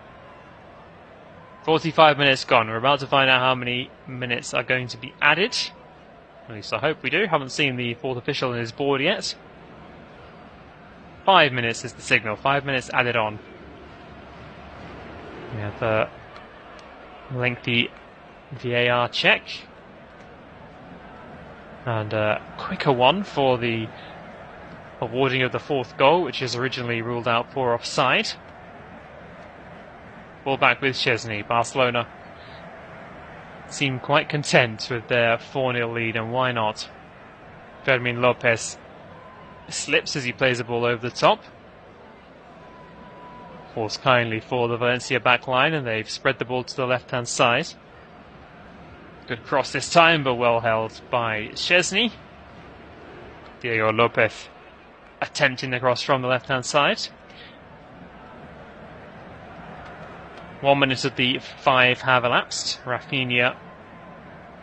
45 minutes gone. We're about to find out how many minutes are going to be added. At least I hope we do. Haven't seen the 4th official on his board yet. 5 minutes is the signal. 5 minutes added on. We have a lengthy VAR check. And a quicker one for the awarding of the fourth goal, which is originally ruled out for offside. Ball back with Szczesny. Barcelona seem quite content with their 4-0 lead, and why not? Fermin Lopez slips as he plays the ball over the top. Falls kindly for the Valencia back line, and they've spread the ball to the left-hand side. Good cross this time, but well held by Szczesny. Diego Lopez attempting the cross from the left-hand side. 1 minute of the 5 have elapsed. Raphinha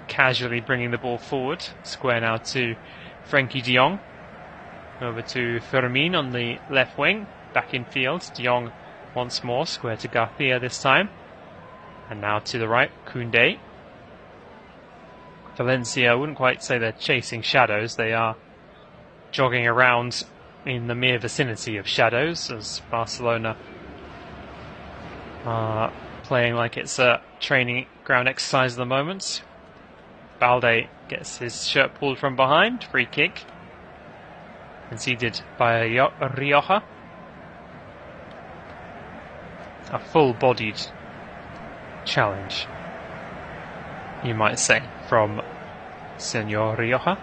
casually bringing the ball forward. Square now to Frenkie de Jong. Over to Fermin on the left wing. Back in field. De Jong once more. Square to Garcia this time. And now to the right, Koundé. Valencia, I wouldn't quite say they're chasing shadows. They are jogging around in the mere vicinity of shadows, as Barcelona are playing like it's a training ground exercise at the moment. Balde gets his shirt pulled from behind. Free kick. Conceded by Rioja. A full-bodied challenge, you might say, from Senor Rioja.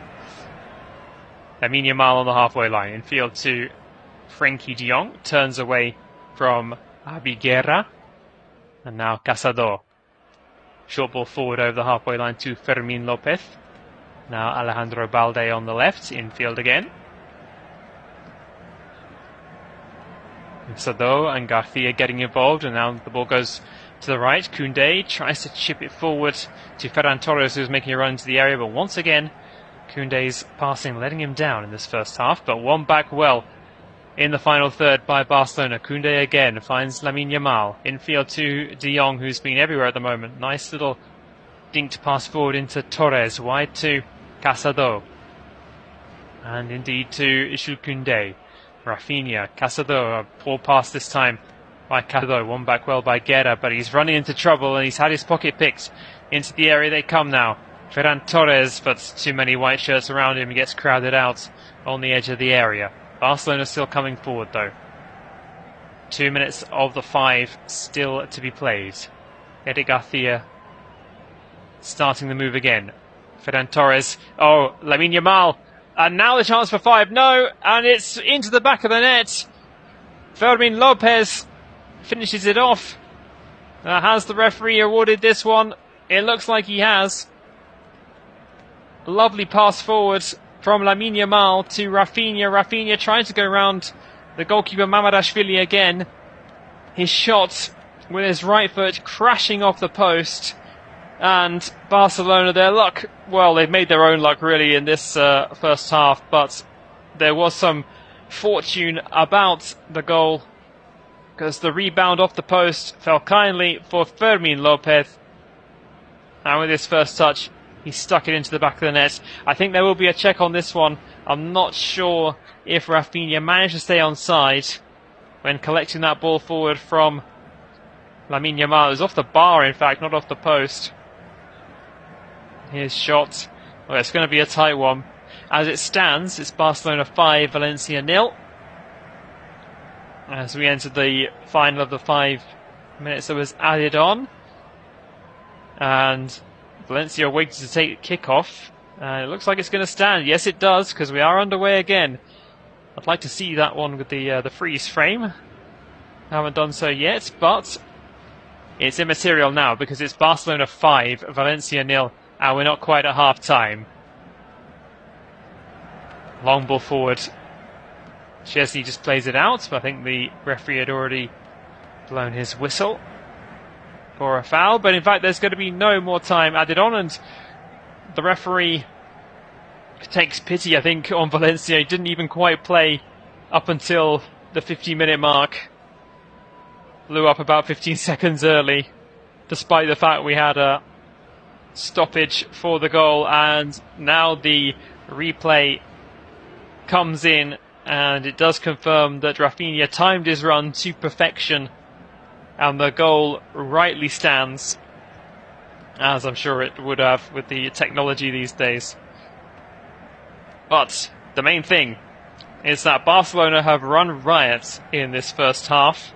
Lamine Yamal on the halfway line. Infield to Frenkie de Jong. Turns away from Abiguera. And now Casado. Short ball forward over the halfway line to Fermin Lopez. Now Alejandro Balde on the left. Infield again. Casado and Garcia getting involved. And now the ball goes to the right. Koundé tries to chip it forward to Ferran Torres, who's making a run into the area. But once again, Koundé's passing letting him down in this first half. But one back well in the final third by Barcelona. Koundé again finds Lamine Yamal. Infield to De Jong, who's been everywhere at the moment. Nice little dinked pass forward into Torres. Wide to Casado. And indeed to Jules Koundé. Raphinha. Casado. A poor pass this time by Casado. One back well by Guerra, but he's running into trouble and he's had his pocket picked. Into the area they come now. Ferran Torres, but too many white shirts around him. He gets crowded out on the edge of the area. Barcelona still coming forward though. 2 minutes of the 5 still to be played. Eric Garcia starting the move again. Ferran Torres. Oh, Lamine Yamal. And now the chance for 5. No, and it's into the back of the net. Fermin Lopez finishes it off. Has the referee awarded this one? It looks like he has. Lovely pass forward from Lamine Yamal to Raphinha. Raphinha trying to go around the goalkeeper Mamadashvili again. His shot with his right foot crashing off the post. And Barcelona, their luck, well, they've made their own luck really in this first half, but there was some fortune about the goal because the rebound off the post fell kindly for Fermin Lopez. And with his first touch, he stuck it into the back of the net. I think there will be a check on this one. I'm not sure if Raphinha managed to stay onside when collecting that ball forward from Lamine Yamal. It was off the bar, in fact, not off the post. Here's shot. Well, it's going to be a tight one. As it stands, it's Barcelona 5, Valencia 0. As we enter the final of the 5 minutes that was added on. And Valencia waiting to take kick-off. It looks like it's going to stand. Yes, it does, because we are underway again. I'd like to see that one with the freeze frame. Haven't done so yet, but it's immaterial now because it's Barcelona 5, Valencia 0, and we're not quite at half-time. Long ball forward. Szczesny just plays it out, but I think the referee had already blown his whistle for a foul. But in fact, there's going to be no more time added on, and the referee takes pity, I think, on Valencia. He didn't even quite play up until the 50-minute mark. Blew up about 15 seconds early, despite the fact we had a stoppage for the goal. And now the replay comes in, and it does confirm that Raphinha timed his run to perfection, and the goal rightly stands. as I'm sure it would have with the technology these days. But the main thing is that Barcelona have run riot in this first half.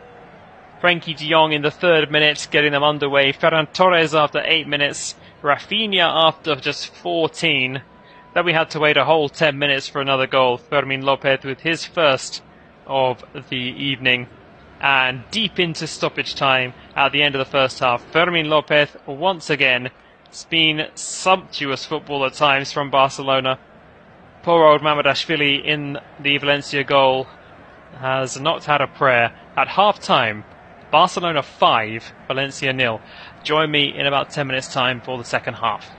Frenkie de Jong in the 3rd minute, getting them underway. Ferran Torres after 8 minutes. Raphinha after just 14. Then we had to wait a whole 10 minutes for another goal. Fermin Lopez with his first of the evening. And deep into stoppage time at the end of the first half, Fermin Lopez once again. It's been sumptuous football at times from Barcelona. Poor old Mamardashvili in the Valencia goal has not had a prayer. At half-time, Barcelona 5, Valencia 0. Join me in about 10 minutes' time for the second half.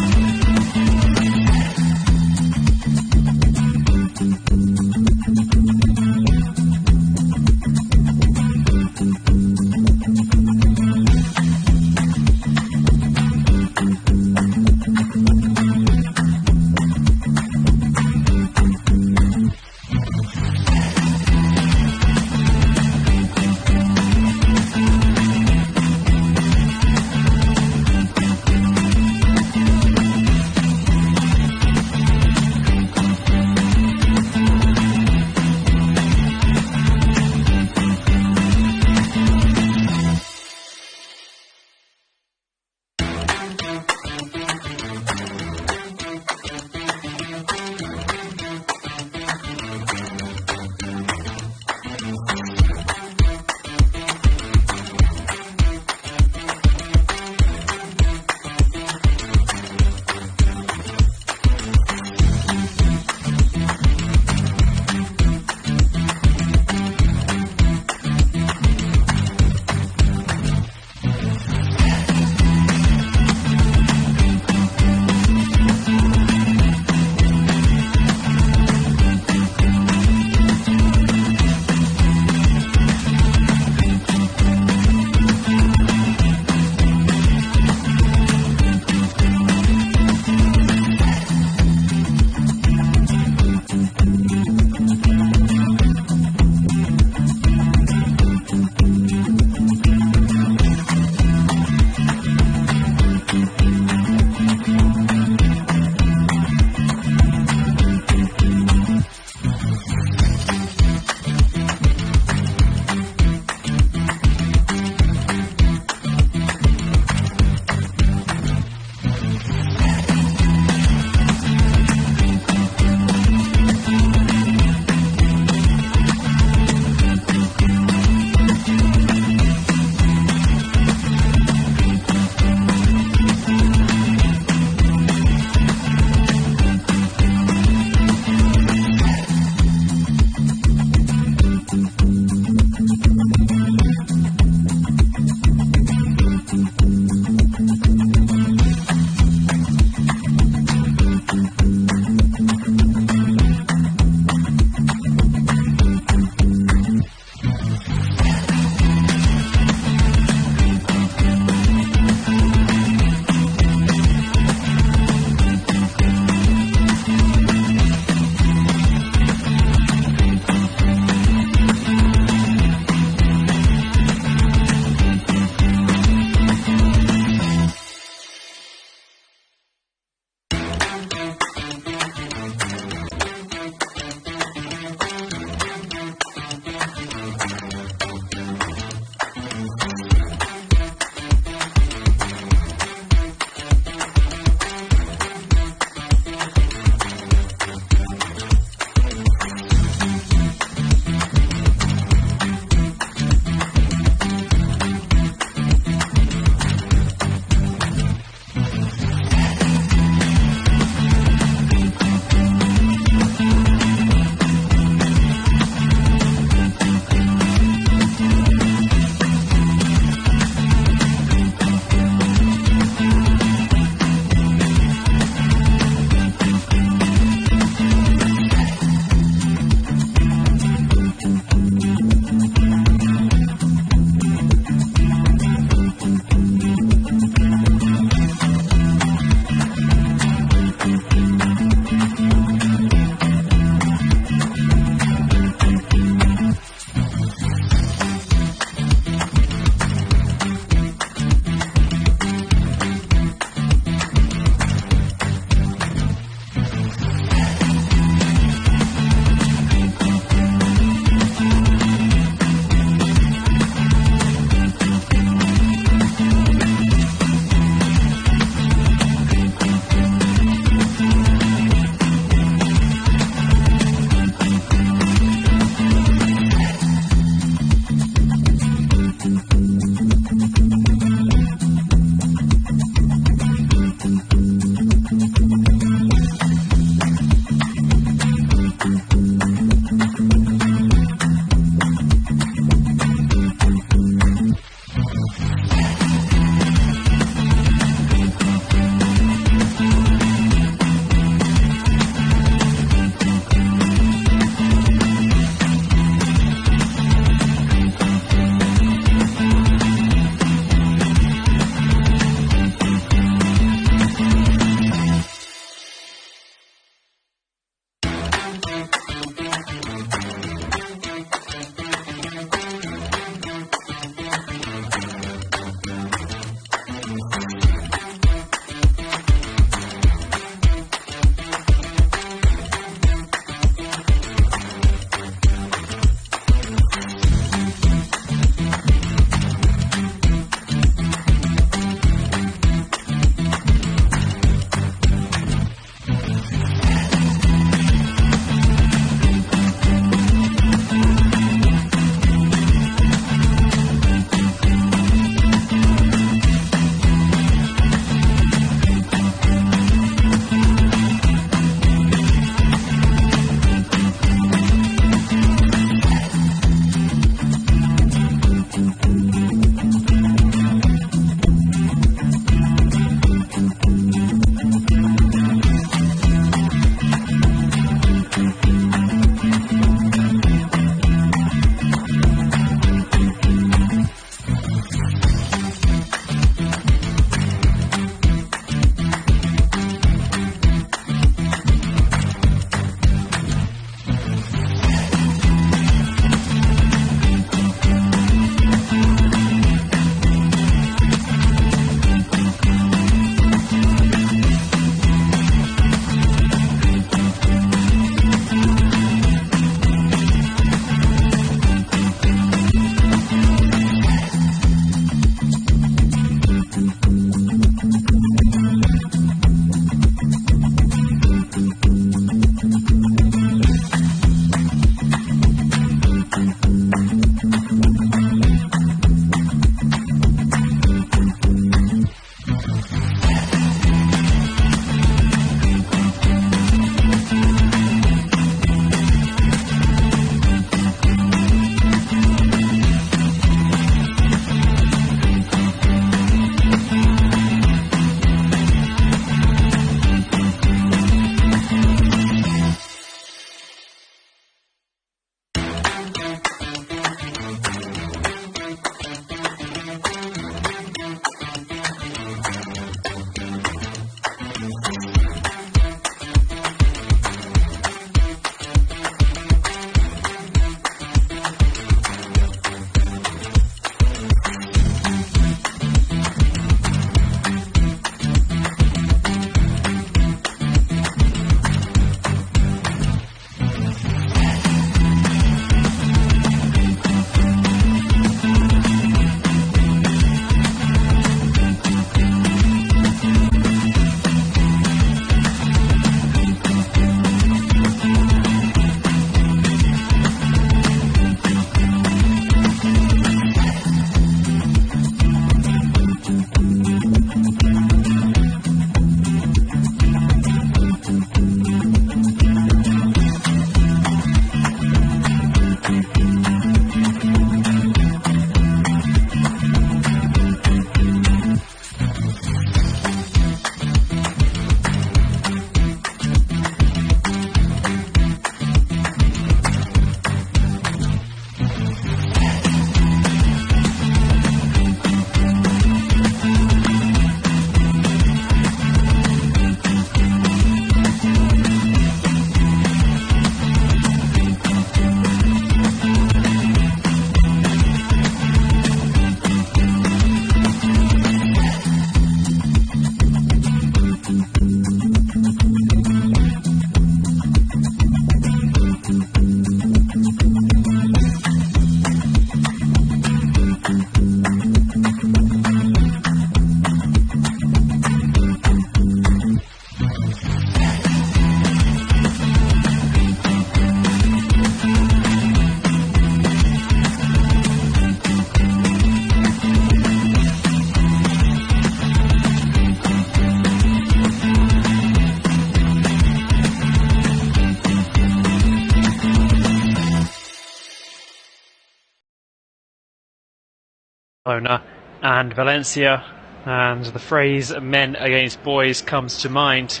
Barcelona and Valencia, and the phrase men against boys comes to mind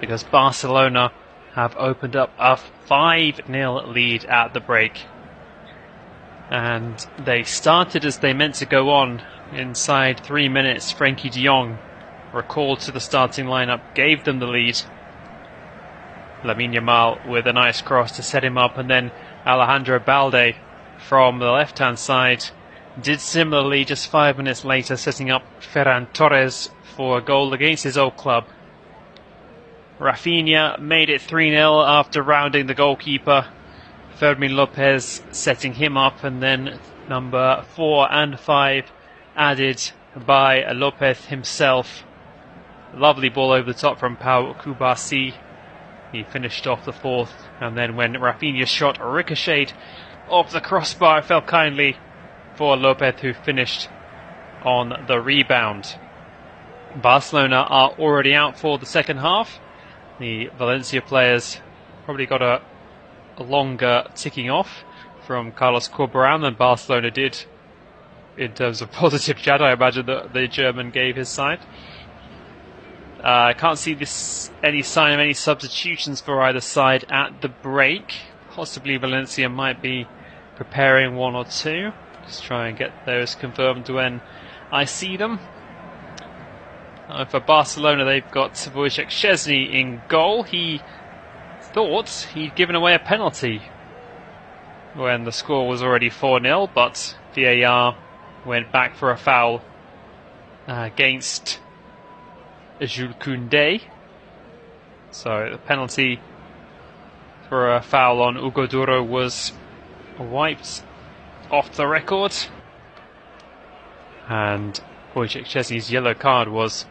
because Barcelona have opened up a 5-0 lead at the break, and they started as they meant to go on. Inside 3 minutes, Frenkie de Jong recalled to the starting lineup, gave them the lead. Lamine Yamal with a nice cross to set him up, and then Alejandro Balde from the left-hand side did similarly just 5 minutes later, setting up Ferran Torres for a goal against his old club. Raphinha made it 3-0 after rounding the goalkeeper. Fermin Lopez setting him up, and then number 4 and 5 added by Lopez himself. Lovely ball over the top from Pau Kubasi. He finished off the fourth, and then when Raphinha's shot ricocheted off the crossbar, it fell kindly for Lopez, who finished on the rebound. Barcelona are already out for the second half. The Valencia players probably got a longer ticking off from Carlos Corberán than Barcelona did in terms of positive chat, I imagine, that the German gave his side. I can't see any sign of any substitutions for either side at the break. Possibly Valencia might be preparing one or two. Just try and get those confirmed when I see them. For Barcelona, they've got Wojciech Szczesny in goal. He thought he'd given away a penalty when the score was already 4-0, but VAR went back for a foul against Jules Koundé. So the penalty for a foul on Hugo Duro was wiped off the record, and Wojciech Szczesny's yellow card was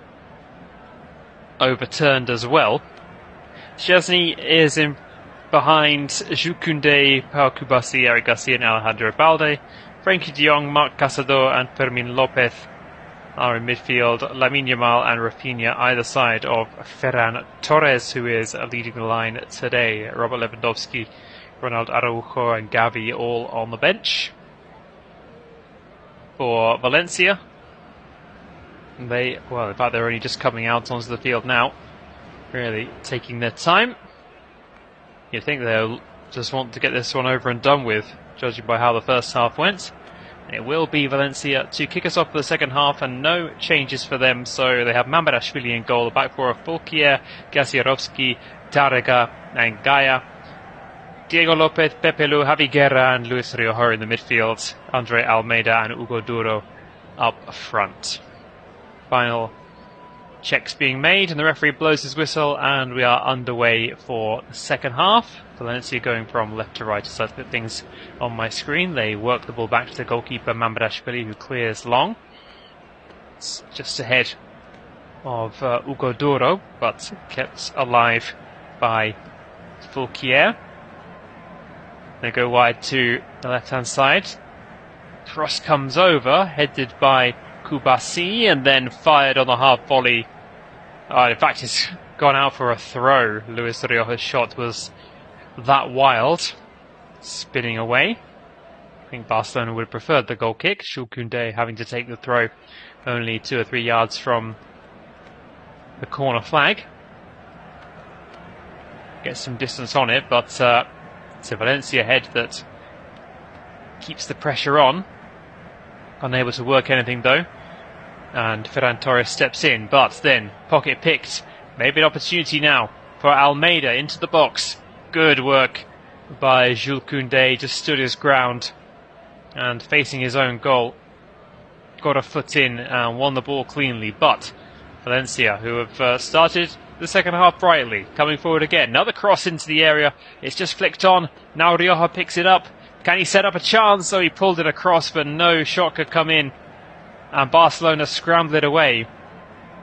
overturned as well. Szczesny is in behind Jules Koundé, Pau Kubasi, Eric Garcia and Alejandro Balde. Frenkie de Jong, Marc Caçador and Fermin Lopez are in midfield. Lamine Yamal and Raphinha either side of Ferran Torres, who is leading the line today. Robert Lewandowski, Ronald Araujo and Gavi all on the bench. For Valencia, in fact they're only just coming out onto the field now, really taking their time. You'd think they'll just want to get this one over and done with, judging by how the first half went. And it will be Valencia to kick us off for the second half, and no changes for them. So they have Mamardashvili in goal, the back four of Fulquier, Gaziarovski, Tarega and Gaia. Diego Lopez, Pepe Lu, Javi Guerra and Luis Rioja in the midfield. Andre Almeida and Hugo Duro up front. Final checks being made, and the referee blows his whistle, and we are underway for the second half. Valencia going from left to right, as I put things on my screen. They work the ball back to the goalkeeper Mamardashvili, who clears long. It's just ahead of Hugo Duro, but kept alive by Fulquier. They go wide to the left-hand side. Cross comes over, headed by Kubasi, and then fired on the half volley. In fact, it's gone out for a throw. Luis Rioja's shot was that wild, spinning away. I think Barcelona would have preferred the goal kick. Jules Koundé having to take the throw only 2 or 3 yards from the corner flag. Get some distance on it, but it's a Valencia head that keeps the pressure on. Unable to work anything though. And Ferran Torres steps in, but then pocket picked. Maybe an opportunity now for Almeida into the box. Good work by Jules Koundé, just stood his ground and facing his own goal. Got a foot in and won the ball cleanly, but Valencia, who have started the second half brightly, coming forward again. Another cross into the area. It's just flicked on. Now Rioja picks it up. Can he set up a chance? So he pulled it across, but no shot could come in. And Barcelona scrambled it away.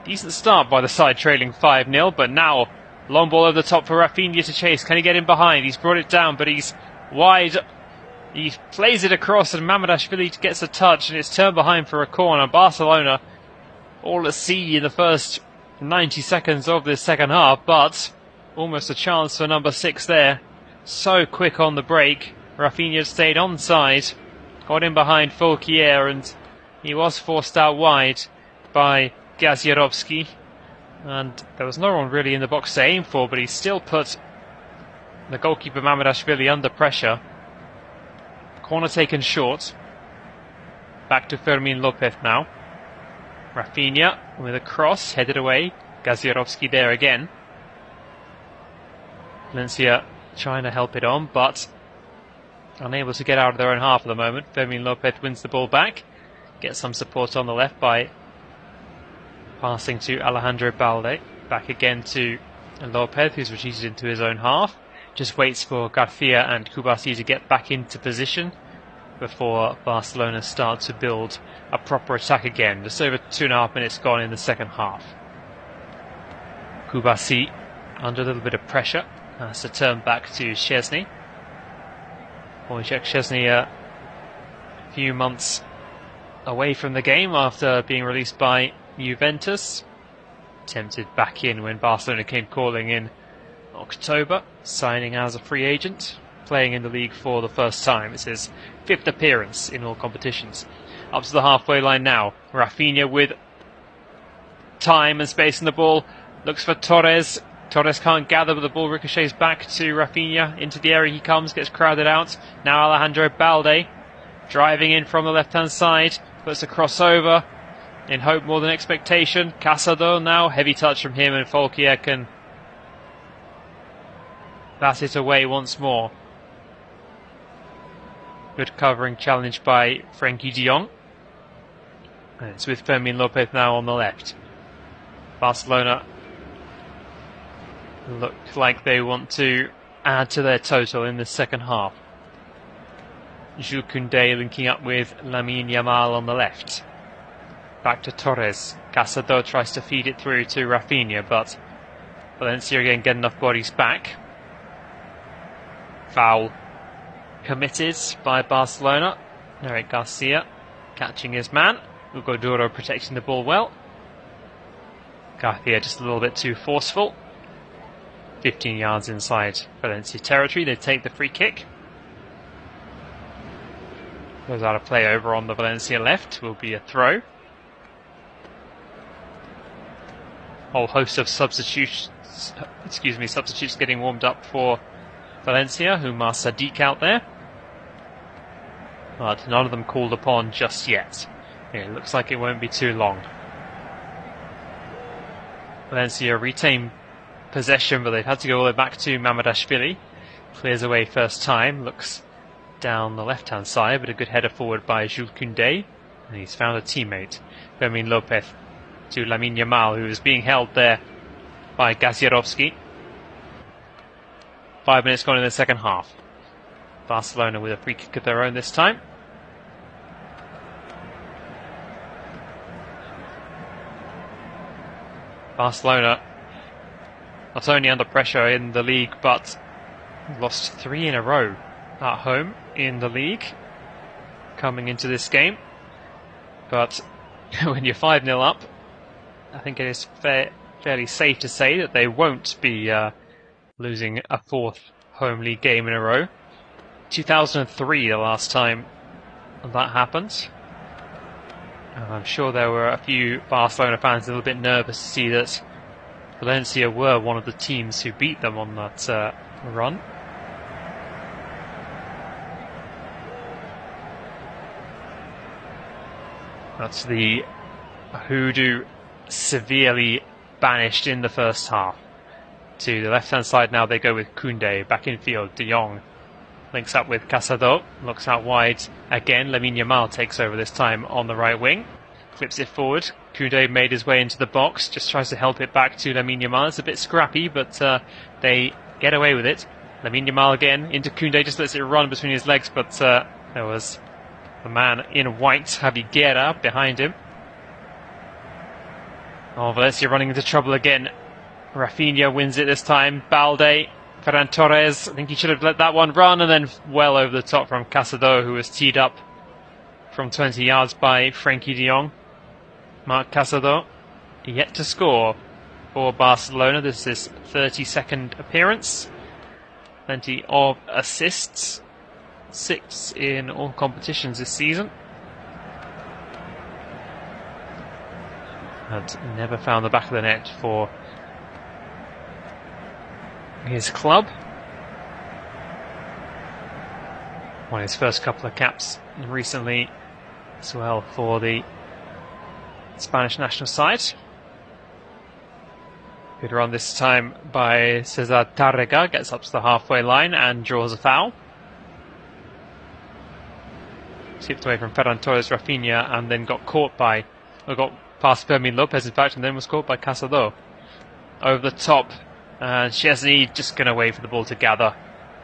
Decent start by the side, trailing 5-0, but now long ball over the top for Raphinha to chase. Can he get in behind? He's brought it down, but he's wide. He plays it across, and Mamardashvili gets a touch, and it's turned behind for a corner. Barcelona all at sea in the first 90 seconds of this second half, but almost a chance for number 6 there. So quick on the break. Raphinha stayed onside, got in behind Fulquier, and He was forced out wide by Gazierovski, and there was no one really in the box to aim for, but he still put the goalkeeper Mamardashvili under pressure. Corner taken short. Back to Fermin Lopez now. Raphinha with a cross, headed away. Gazierovski there again. Valencia trying to help it on, but unable to get out of their own half at the moment. Fermin Lopez wins the ball back. Gets some support on the left by passing to Alejandro Balde. Back again to Lopez, who's retreated into his own half. Just waits for Garcia and Kubasi to get back into position before Barcelona start to build a proper attack again. Just over 2.5 minutes gone in the second half. Kubasi under a little bit of pressure. Has to turn back to Szczesny. Wojciech Szczesny a few months away from the game after being released by Juventus. Tempted back in when Barcelona came calling in October, signing as a free agent, playing in the league for the first time. It's his 5th appearance in all competitions. Up to the halfway line now. Raphinha with time and space in the ball. Looks for Torres. Torres can't gather, but the ball ricochets back to Raphinha. Into the area he comes, gets crowded out. Now Alejandro Balde driving in from the left-hand side. Puts a crossover in hope more than expectation. Casado now, heavy touch from him, and Folkier can bat it away once more. Good covering challenge by Frenkie de Jong. And it's with Fermin Lopez now on the left. Barcelona look like they want to add to their total in the second half. Jules Koundé linking up with Lamine Yamal on the left. Back to Torres. Casado tries to feed it through to Raphinha, but Valencia again get enough bodies back. Foul committed by Barcelona. Eric Garcia catching his man. Hugo Duro protecting the ball well. Garcia just a little bit too forceful. 15 yards inside Valencia territory. They take the free kick. Goes out of play over on the Valencia left. Will be a throw. Whole host of substitutes getting warmed up for Valencia. Umar Sadiq out there. But none of them called upon just yet. It looks like it won't be too long. Valencia retain possession, but they've had to go all the way back to Mamardashvili. Clears away first time. Looks down the left-hand side, but a good header forward by Jules Koundé. And he's found a teammate, Fermin Lopez, to Lamine Yamal, who is being held there by Gazierovski. 5 minutes gone in the second half. Barcelona with a free kick of their own this time. Barcelona not only under pressure in the league, but lost 3 in a row at home in the league coming into this game. But when you're 5-0 up, I think it is fairly safe to say that they won't be losing a 4th home league game in a row. 2003 the last time that happened. And I'm sure there were a few Barcelona fans a little bit nervous to see that Valencia were one of the teams who beat them on that run. That's the hoodoo severely banished in the first half. To the left-hand side now they go with Koundé. Back in field, De Jong links up with Casado. Looks out wide again. Lamine Yamal takes over this time on the right wing. Flips it forward. Koundé made his way into the box. Just tries to help it back to Lamine Yamal. It's a bit scrappy, but they get away with it. Lamine Yamal again into Koundé. Just lets it run between his legs, but there was the man in white, Javi Guerra, behind him. Oh, Valencia running into trouble again. Raphinha wins it this time. Balde, Ferran Torres, I think he should have let that one run, and then well over the top from Casado, who was teed up from 20 yards by Frenkie de Jong. Marc Casado yet to score for Barcelona. This is his 32nd appearance. Plenty of assists. 6 in all competitions this season. had never found the back of the net for his club. Won his first couple of caps recently as well for the Spanish national side. Good run this time by Cesar Tárrega, gets up to the halfway line and draws a foul. Skipped away from Ferran Torres, Raphinha, and then got past Fermin Lopez, in fact, and then was caught by Casado. Over the top, and Chesney just going to wait for the ball to gather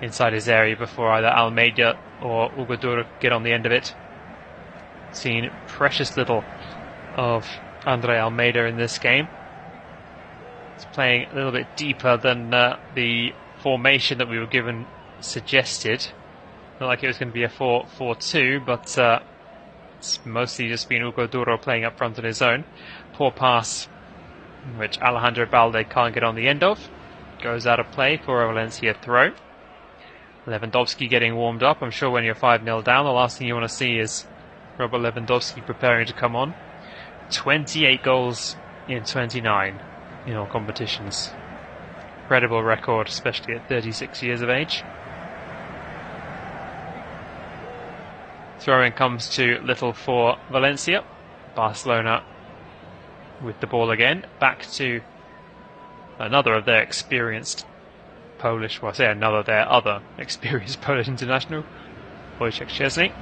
inside his area before either Almeida or Hugo Duro get on the end of it. Seen precious little of Andre Almeida in this game. He's playing a little bit deeper than the formation that we were given suggested. Not like it was going to be a 4-4-2, but it's mostly just been Hugo Duro playing up front on his own. Poor pass, which Alejandro Balde can't get on the end of. Goes out of play for a Valencia throw. Lewandowski getting warmed up. I'm sure when you're 5-0 down, the last thing you want to see is Robert Lewandowski preparing to come on. 28 goals in 29 in all competitions. Incredible record, especially at 36 years of age. Throw-in comes too little for Valencia. Barcelona with the ball again. Back to another of their experienced Polish, well I say another of their other experienced Polish international, Wojciech Szczesny.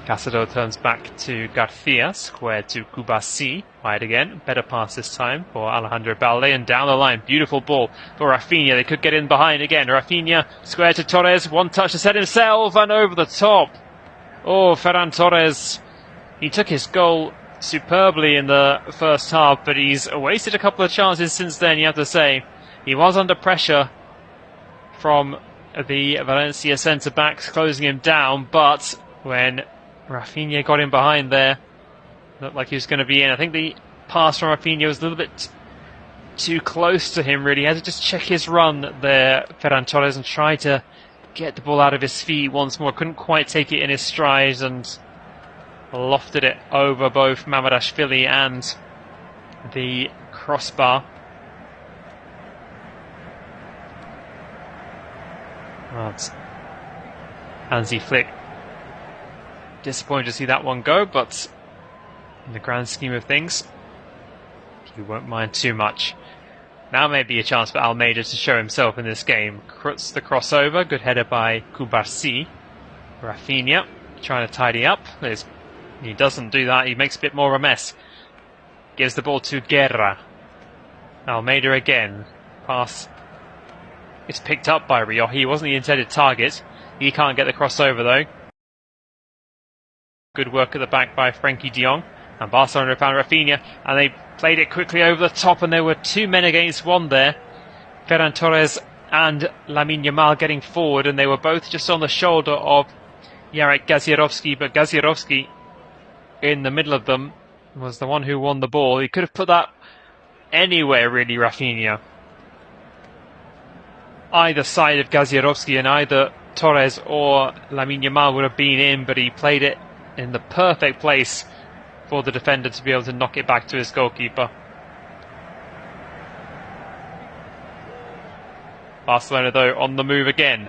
Casado turns back to Garcia, square to Kubasi, wide again, better pass this time for Alejandro Balde, and down the line, beautiful ball for Raphinha, they could get in behind again, Raphinha, square to Torres, one touch to set himself, and over the top. Oh, Ferran Torres, he took his goal superbly in the first half, but he's wasted a couple of chances since then, you have to say. He was under pressure from the Valencia centre-backs closing him down, but when Raphinha got in behind there, looked like he was going to be in. I think the pass from Raphinha was a little bit too close to him, really. He had to just check his run there, Ferran Torres, and try to get the ball out of his feet once more. Couldn't quite take it in his stride and lofted it over both Mamadashvili and the crossbar. Well, it's Hansi Flick. Disappointed to see that one go, but in the grand scheme of things, he won't mind too much. Now may be a chance for Almeida to show himself in this game. Crutz the crossover, good header by Kubasi. Raphinha trying to tidy up. He doesn't do that, he makes a bit more of a mess. Gives the ball to Guerra. Almeida again. Pass. It's picked up by Rioja. He wasn't the intended target. He can't get the crossover though. Good work at the back by Frenkie de Jong. And Barcelona found Raphinha, and they played it quickly over the top, and there were two men against one there. Ferran Torres and Lamine Yamal getting forward, and they were both just on the shoulder of Jarek Gazierovski, but Gazierovski in the middle of them was the one who won the ball. He could have put that anywhere, really, Raphinha. Either side of Gazierovski, and either Torres or Lamine Yamal would have been in, but he played it in the perfect place for the defender to be able to knock it back to his goalkeeper. Barcelona, though, on the move again.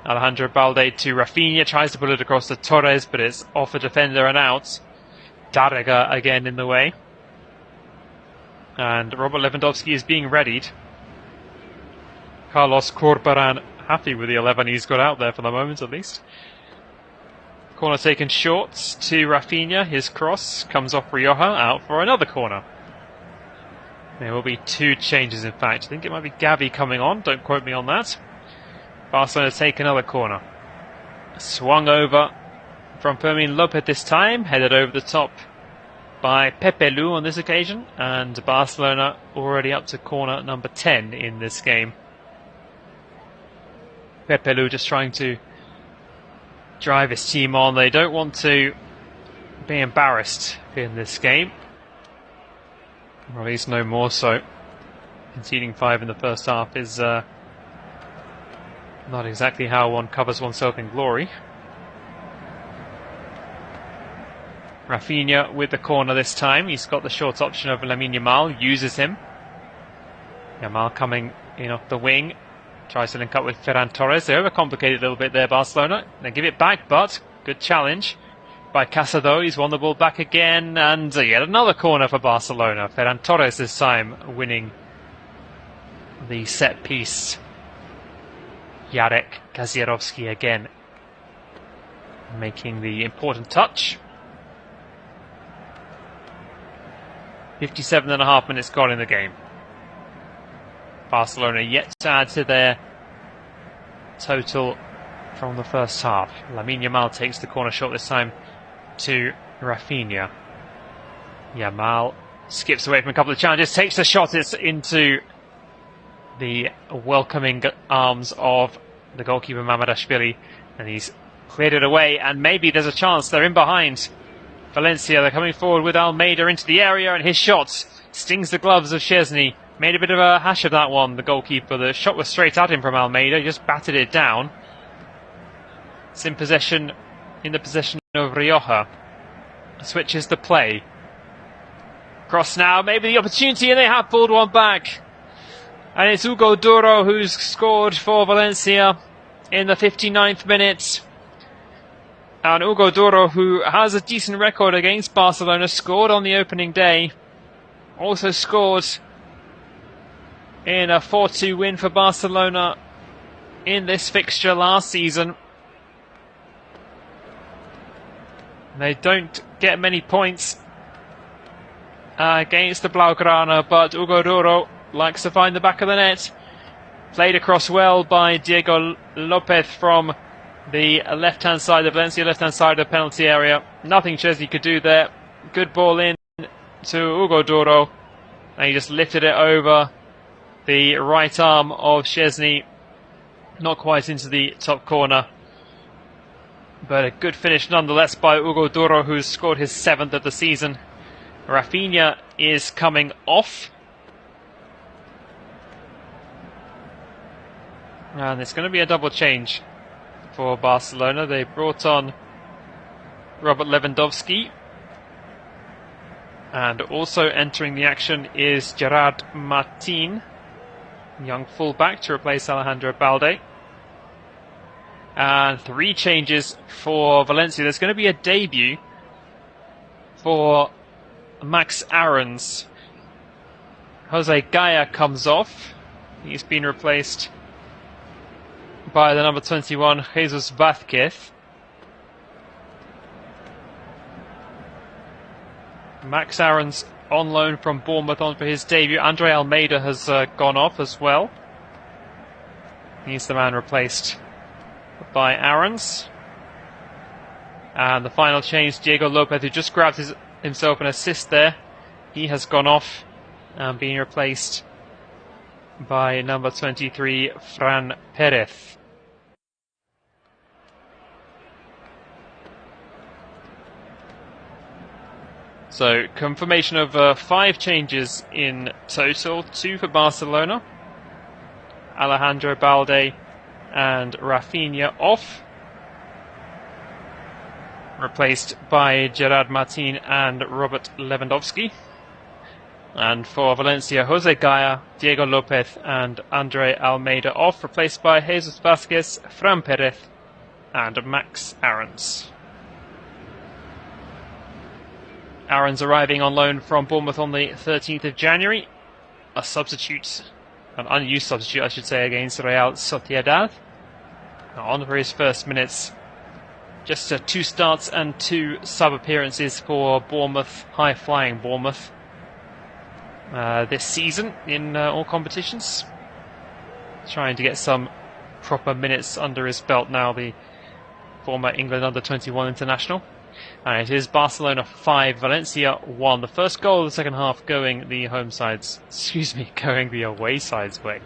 Alejandro Balde to Raphinha, tries to put it across to Torres, but it's off the defender and out. Tárrega again in the way. And Robert Lewandowski is being readied. Carlos Corberan happy with the 11 he's got out there for the moment, at least. Corner taken short to Raphinha. His cross comes off Rioja, out for another corner. There will be two changes, in fact. I think it might be Gavi coming on. Don't quote me on that. Barcelona take another corner. Swung over from Fermin Lopez this time. Headed over the top by Pepe Lu on this occasion. And Barcelona already up to corner number 10 in this game. Pepe Lu just trying to drive his team on. They don't want to be embarrassed in this game. Or at least no more so. Conceding 5 in the first half is not exactly how one covers oneself in glory. Raphinha with the corner this time. He's got the short option over Lamine Yamal, uses him. Yamal coming in off the wing, tries to link up with Ferran Torres. They overcomplicated a little bit there, Barcelona. They give it back, but good challenge by Casado. He's won the ball back again, and yet another corner for Barcelona. Ferran Torres this time winning the set piece. Jarek Kazierovski again making the important touch. 57.5 minutes gone in the game. Barcelona yet to add to their total from the first half. Lamine Yamal takes the corner shot this time to Raphinha. Yamal skips away from a couple of challenges, takes the shot. It's into the welcoming arms of the goalkeeper Mamadashvili, and he's cleared it away, and maybe there's a chance. They're in behind. Valencia, they're coming forward with Almeida into the area, and his shot stings the gloves of Szczesny. Made a bit of a hash of that one, the goalkeeper. The shot was straight at him from Almeida, he just batted it down. It's in the possession of Rioja. Switches the play. Cross now, maybe the opportunity, and they have pulled one back. And it's Hugo Duro who's scored for Valencia in the 59th minute. And Hugo Duro, who has a decent record against Barcelona, scored on the opening day. Also scored in a 4-2 win for Barcelona in this fixture last season. They don't get many points against the Blaugrana, but Hugo Duro likes to find the back of the net. Played across well by Diego Lopez from the left-hand side, the Valencia left-hand side of the penalty area. Nothing Szczesny could do there. Good ball in to Hugo Duro, and he just lifted it over the right arm of Szczesny. Not quite into the top corner, but a good finish nonetheless by Hugo Duro, who's scored his 7th of the season. Raphinha is coming off. And it's going to be a double change for Barcelona. They brought on Robert Lewandowski. And also entering the action is Gerard Martin, young fullback, to replace Alejandro Balde. And 3 changes for Valencia. There's going to be a debut for Max Aarons. Jose Gaya comes off. He's been replaced by the number 21, Jesus Vázquez. Max Aarons on loan from Bournemouth on for his debut. Andre Almeida has gone off as well. He's the man replaced by Aarons. And the final change, Diego Lopez, who just grabbed himself an assist there. He has gone off and being replaced by number 23, Fran Perez. So, confirmation of 5 changes in total. 2 for Barcelona. Alejandro Balde and Raphinha off. Replaced by Gerard Martin and Robert Lewandowski. And for Valencia, Jose Gaya, Diego Lopez and Andre Almeida off. Replaced by Jesus Vázquez, Fran Perez and Max Aarons. Aarons arriving on loan from Bournemouth on the 13th of January. A substitute, an unused substitute I should say, against Real Sociedad. On for his first minutes. Just 2 starts and 2 sub-appearances for Bournemouth, high-flying Bournemouth, this season in all competitions. Trying to get some proper minutes under his belt now, the former England under-21 international. And it is Barcelona 5, Valencia 1. The first goal of the second half going the going the away side's way.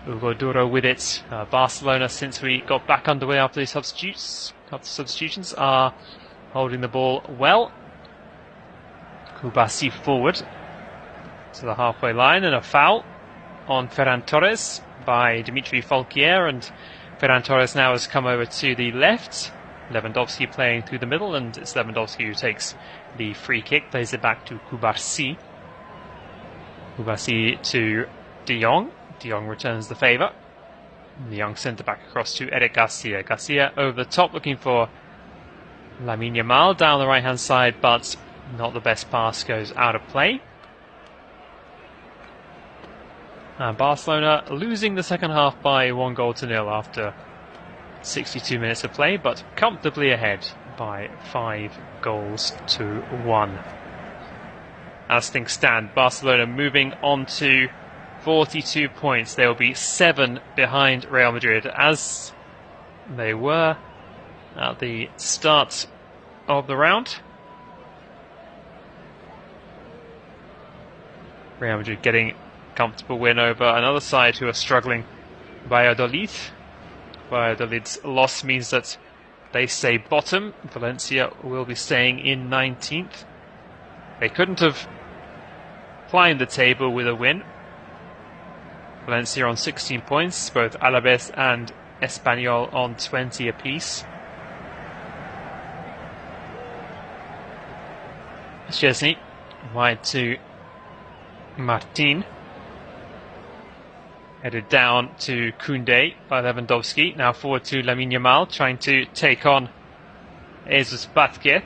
Hugo Duro with it. Barcelona, since we got back underway after the substitutions, are holding the ball well. Kubasi forward to the halfway line, and a foul on Ferran Torres by Dimitri Falquier, and Ferran Torres now has come over to the left. Lewandowski playing through the middle, and it's Lewandowski who takes the free kick, plays it back to Kubarsi. Kubarsi to De Jong. De Jong returns the favour. De Jong sent it back across to Eric Garcia. Garcia over the top looking for Lamine Yamal down the right hand side, but not the best pass, goes out of play. And Barcelona losing the second half by 1-0 after 62 minutes of play, but comfortably ahead by 5-1. As things stand, Barcelona moving on to 42 points. They will be 7 behind Real Madrid, as they were at the start of the round. Real Madrid getting a comfortable win over another side who are struggling, Valladolid. Valladolid's loss means that they stay bottom. Valencia will be staying in 19th. They couldn't have climbed the table with a win. Valencia on 16 points, both Alaves and Espanyol on 20 apiece. Szczesny wide to Martin. Headed down to Koundé by Lewandowski. Now forward to Lamine Yamal, trying to take on Jesus Vázquez.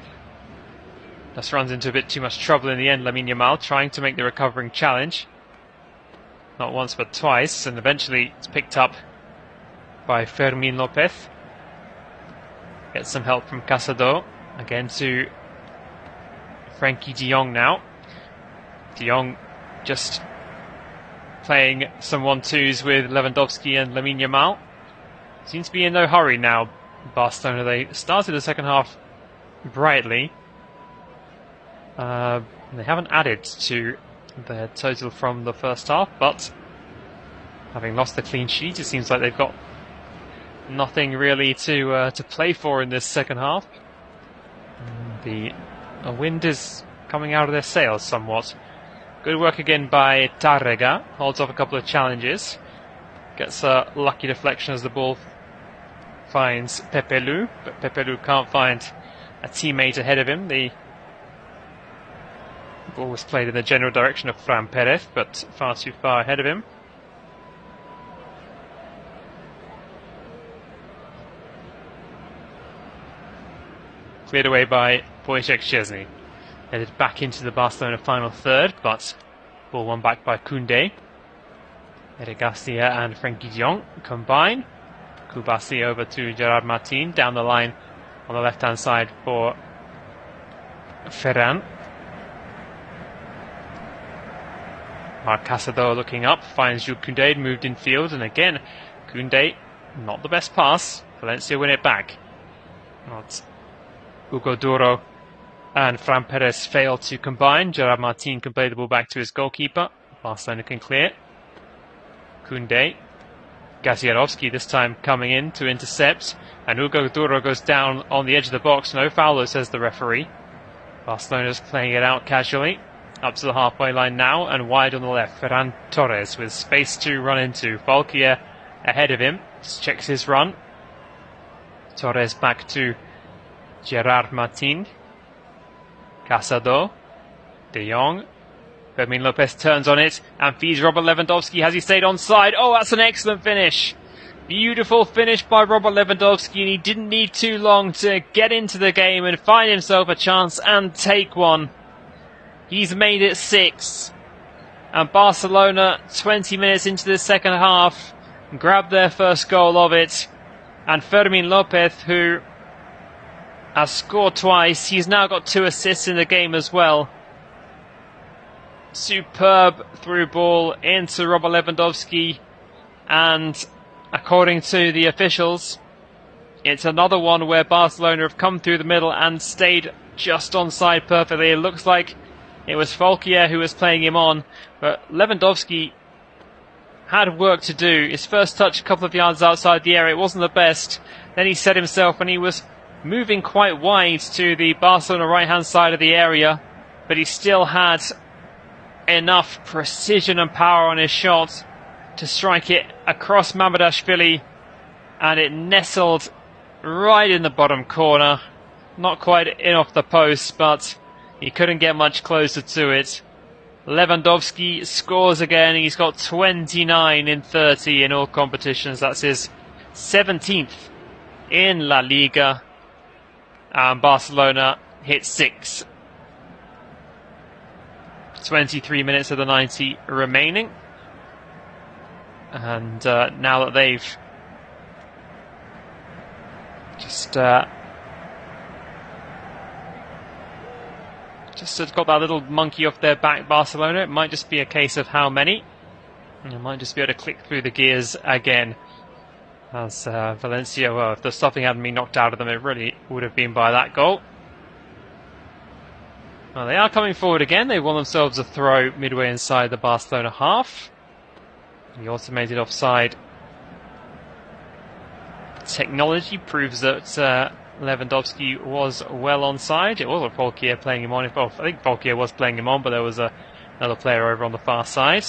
Just runs into a bit too much trouble in the end. Lamine Yamal trying to make the recovering challenge. Not once but twice, and eventually it's picked up by Fermin Lopez. Gets some help from Casado. Again to Frenkie de Jong now. De Jong just playing some 1-2s with Lewandowski and Lamine Yamal. Seems to be in no hurry now, Barcelona. They started the second half brightly. They haven't added to their total from the first half, but having lost the clean sheet, it seems like they've got nothing really to play for in this second half. The wind is coming out of their sails somewhat. Good work again by Tárrega. Holds off a couple of challenges. Gets a lucky deflection as the ball finds Pepelu, but Pepelu can't find a teammate ahead of him. The ball was played in the general direction of Fran Perez, but far too far ahead of him. Cleared away by Wojciech Szczesny. Headed back into the Barcelona final third, but ball won back by Koundé. Eric Garcia and Frenkie de Jong combine. Kubarsi over to Gerard Martin, down the line on the left-hand side for Ferran. Marc Casado looking up, finds Jules Koundé, moved in field, and again, Koundé, not the best pass. Valencia win it back. Not Hugo Duro and Fran Perez fail to combine. Gerard Martin can play the ball back to his goalkeeper. Barcelona can clear. Koundé. Gaziarovski this time coming in to intercept. And Hugo Duro goes down on the edge of the box. No foul, says the referee. Barcelona's playing it out casually. Up to the halfway line now and wide on the left. Ferran Torres with space to run into. Falquier ahead of him. Just checks his run. Torres back to Gerard Martin. Casado, De Jong, Fermin Lopez turns on it and feeds Robert Lewandowski. Has he stayed onside? Oh, that's an excellent finish. Beautiful finish by Robert Lewandowski, and he didn't need too long to get into the game and find himself a chance and take one. He's made it 6. And Barcelona, 20 minutes into the second half, grabbed their first goal of it. And Fermin Lopez, who has scored twice. He's now got 2 assists in the game as well. Superb through ball into Robert Lewandowski. And according to the officials, it's another one where Barcelona have come through the middle and stayed just onside perfectly. It looks like it was Falquier who was playing him on. But Lewandowski had work to do. His first touch a couple of yards outside the area. It wasn't the best. Then he set himself and he was moving quite wide to the Barcelona right-hand side of the area, but he still had enough precision and power on his shot to strike it across Mamardashvili, and it nestled right in the bottom corner. Not quite in off the post, but he couldn't get much closer to it. Lewandowski scores again. He's got 29 in 30 in all competitions. That's his 17th in La Liga. And Barcelona hit 6. 23 minutes of the 90 remaining. And now that they've just got that little monkey off their back, Barcelona, it might just be a case of how many. And it might just be able to click through the gears again. As Valencia, well, if the stuffing hadn't been knocked out of them, it really would have been by that goal. Well, they are coming forward again. They won themselves a throw midway inside the Barcelona half. The automated offside technology proves that Lewandowski was well onside. It wasn't Folkier playing him on. Well, I think Folkier was playing him on, but there was another player over on the far side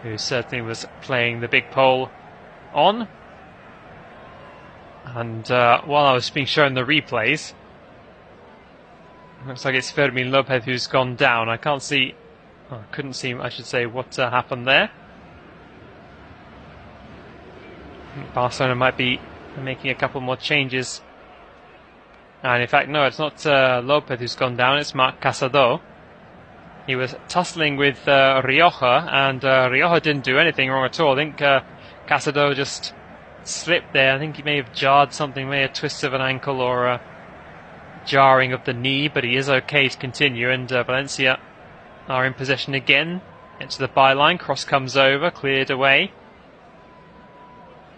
who certainly was playing the big pole on. And while I was being shown the replays, looks like it's Fermin Lopez who's gone down. I can't see, couldn't see, I should say, what happened there. Barcelona might be making a couple more changes. And in fact, no, it's not Lopez who's gone down, it's Marc Casado. He was tussling with Rioja, and Rioja didn't do anything wrong at all. I think Casado just slipped there. I think he may have jarred something, may have twisted of an ankle or a jarring of the knee, but he is okay to continue. And Valencia are in possession again. Into the byline, cross comes over, cleared away.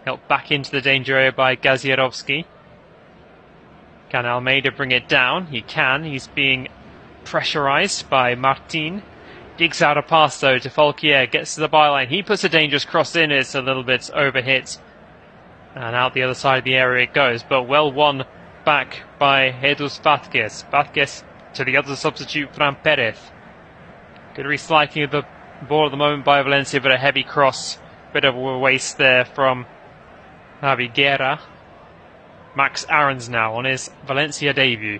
Helped back into the danger area by Gazierovski. Can Almeida bring it down? He can. He's being pressurised by Martin. Digs out a pass though to Folkier, gets to the byline. He puts a dangerous cross in, it's a little bit overhit. And out the other side of the area it goes, but well won back by Jesus Vázquez. Vázquez to the other substitute, Fran Perez. Good recycling of the ball at the moment by Valencia, but a heavy cross. Bit of a waste there from Javi Guerra. Max Aarons now on his Valencia debut.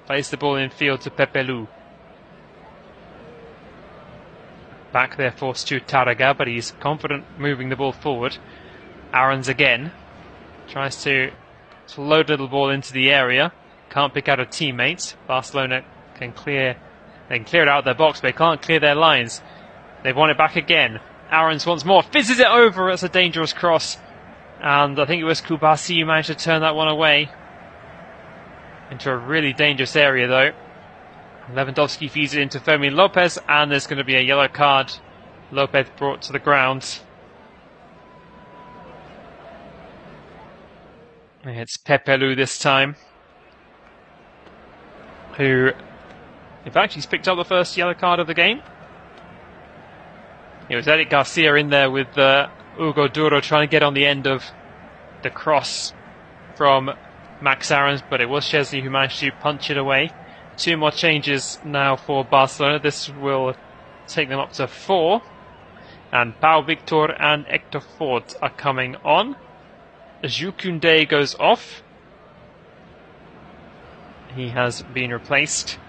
Plays the ball in field to Pepelu. Back there for Stu Taraga, but he's confident moving the ball forward. Aarons again. Tries to load a little ball into the area. Can't pick out a teammate. Barcelona can clear. They can clear it out of their box, but they can't clear their lines. They want it back again. Aarons once more. Fizzes it over. It's a dangerous cross. And I think it was Kubasi who managed to turn that one away. Into a really dangerous area though. Lewandowski feeds it into Fermin Lopez, and there's going to be a yellow card. Lopez brought to the ground. It's Pepelu this time, who, in fact, he's picked up the first yellow card of the game. It was Eric Garcia in there with Hugo Duro trying to get on the end of the cross from Max Aarons, but it was Szczesny who managed to punch it away. 2 more changes now for Barcelona. This will take them up to 4. And Pau Victor and Hector Ford are coming on. Jukunde goes off. He has been replaced.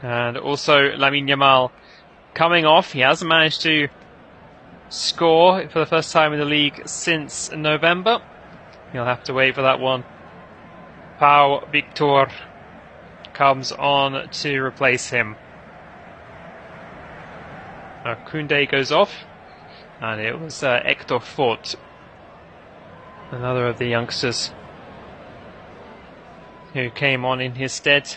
And also Lamine Yamal coming off. He hasn't managed to score for the first time in the league since November. He'll have to wait for that one. Pau Victor comes on to replace him. Koundé goes off, and it was Hector Fort, another of the youngsters who came on in his stead.